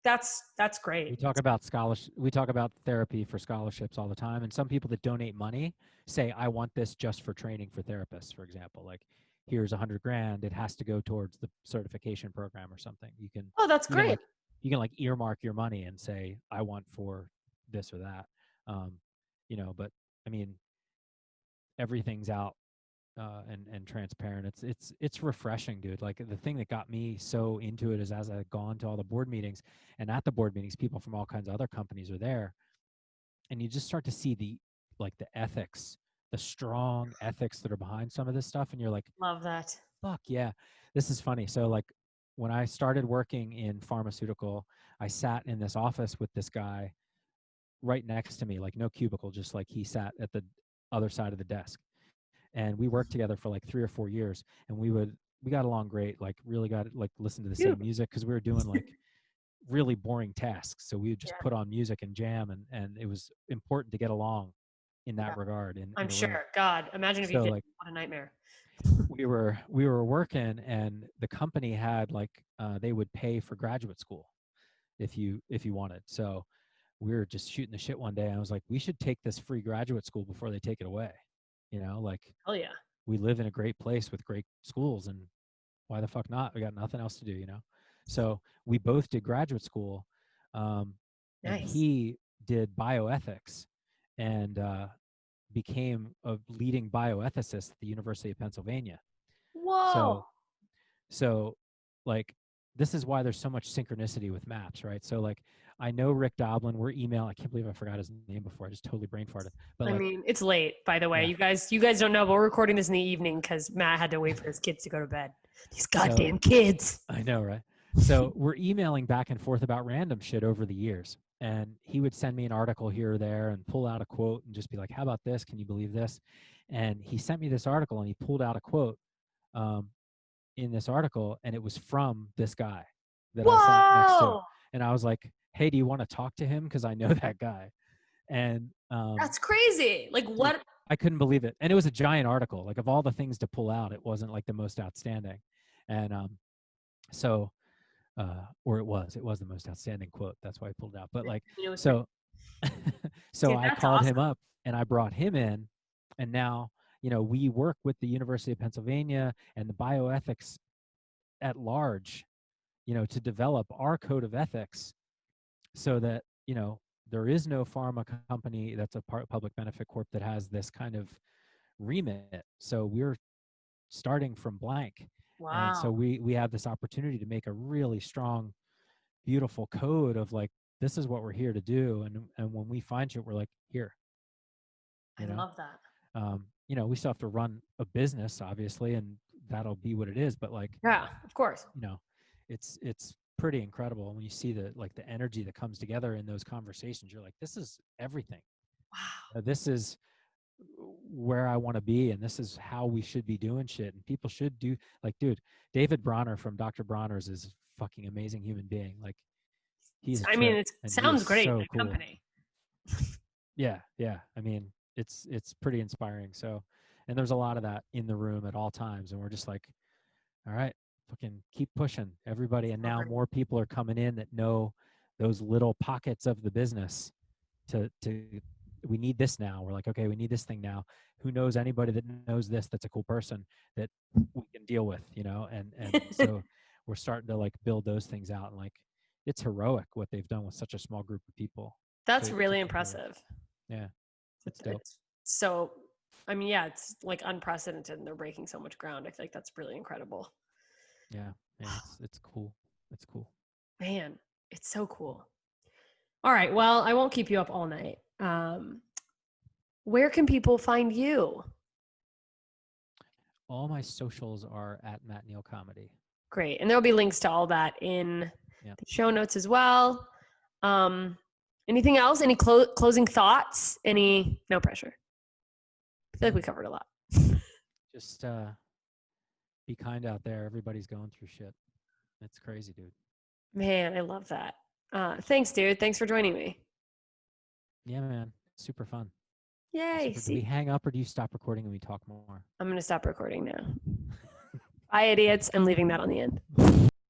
That's great. We talk about scholarship. We talk about therapy for scholarships all the time, and some people that donate money say, "I want this just for training for therapists." For example, like, here's $100,000. It has to go towards the certification program or something. You can. Oh, that's great. You can like earmark your money and say, "I want for this or that." But I mean, everything's out and transparent. It's refreshing, dude. Like, the thing that got me so into it is, as I've gone to all the board meetings, and at the board meetings, people from all kinds of other companies are there, and you just start to see the ethics, the strong ethics that are behind some of this stuff, and you're like, love that. Fuck yeah. This is funny. So like, when I started working in pharmaceutical, I sat in this office with this guy right next to me, like no cubicle, just like he sat at the other side of the desk. And we worked together for like 3 or 4 years, and we got along great, like really got like listen to the same music, because we were doing like really boring tasks. So we would just put on music and jam, and it was important to get along in that regard. I'm sure. God, imagine if you did. Like, what a nightmare. We were working, and the company had like they would pay for graduate school if you wanted. So we were just shooting the shit one day, and I was like, we should take this free graduate school before they take it away. Like, hell yeah, we live in a great place with great schools, and why the fuck not? We got nothing else to do, So we both did graduate school, and he did bioethics, and became a leading bioethicist at the University of Pennsylvania. Whoa! So like, this is why there's so much synchronicity with maps, right? So like, I know Rick Doblin. We're email. I can't believe I forgot his name before. I just totally brain farted. But I like, mean, it's late, by the way. yeah. You guys don't know, but we're recording this in the evening because Matt had to wait for his kids to go to bed. These So- goddamn kids. I know, right? So we're emailing back and forth about random shit over the years. And he would send me an article here or there and pull out a quote and just be like, how about this? Can you believe this? And he sent me this article and he pulled out a quote in this article, and it was from this guy that I sat next to. Whoa! And I was like, hey, do you want to talk to him? Because I know that guy. And That's crazy. Like, what? I couldn't believe it. And it was a giant article. Like, of all the things to pull out, it wasn't like the most outstanding. And or it was the most outstanding quote. That's why I pulled it out. But like, You know, so so Yeah, I that's called him awesome. up and I brought him in, and now, we work with the University of Pennsylvania and the bioethics at large, to develop our code of ethics so that, there is no pharma company that's a public benefit corp that has this kind of remit. So we're starting from blank. wow. And so we have this opportunity to make a really strong, beautiful code of like, this is what we're here to do. And when we find shit, we're like, here. I love that. We still have to run a business, obviously, and that'll be what it is. But like, Yeah, of course. it's pretty incredible when you see the energy that comes together in those conversations. You're like, this is everything. Wow. This is where I want to be, and this is how we should be doing shit. And people should do, like, dude, David Bronner from Dr. Bronner's is a fucking amazing human being. Like, he's I mean, it and he sounds is great. so The cool. company. Yeah. I mean, it's pretty inspiring. So, and there's a lot of that in the room at all times, and we're just like, all right, fucking keep pushing, everybody. And now Okay. more people are coming in that know those little pockets of the business. We need this now. We're like, okay, we need this thing now. Who knows anybody that knows this? That's a cool person that we can deal with, and so we're starting to like build those things out, and like, it's heroic what they've done with such a small group of people. That's to really keep it impressive. Yeah, it's dope. So, I mean, yeah, it's like unprecedented, and they're breaking so much ground. I feel like that's really incredible. Yeah, it's cool. It's cool. Man, it's so cool. All right. Well, I won't keep you up all night. Where can people find you? All my socials are at Matt Neal Comedy. Great. And there'll be links to all that in Yeah. the show notes as well. Anything else? Any closing thoughts? No pressure. I feel like we covered a lot. Just be kind out there. Everybody's going through shit. It's crazy, dude. Man, I love that. Thanks, dude. Thanks for joining me. Yeah, man. Super fun. Yay. Do we hang up or do you stop recording and we talk more? I'm going to stop recording now. Bye, idiots. I'm leaving that on the end.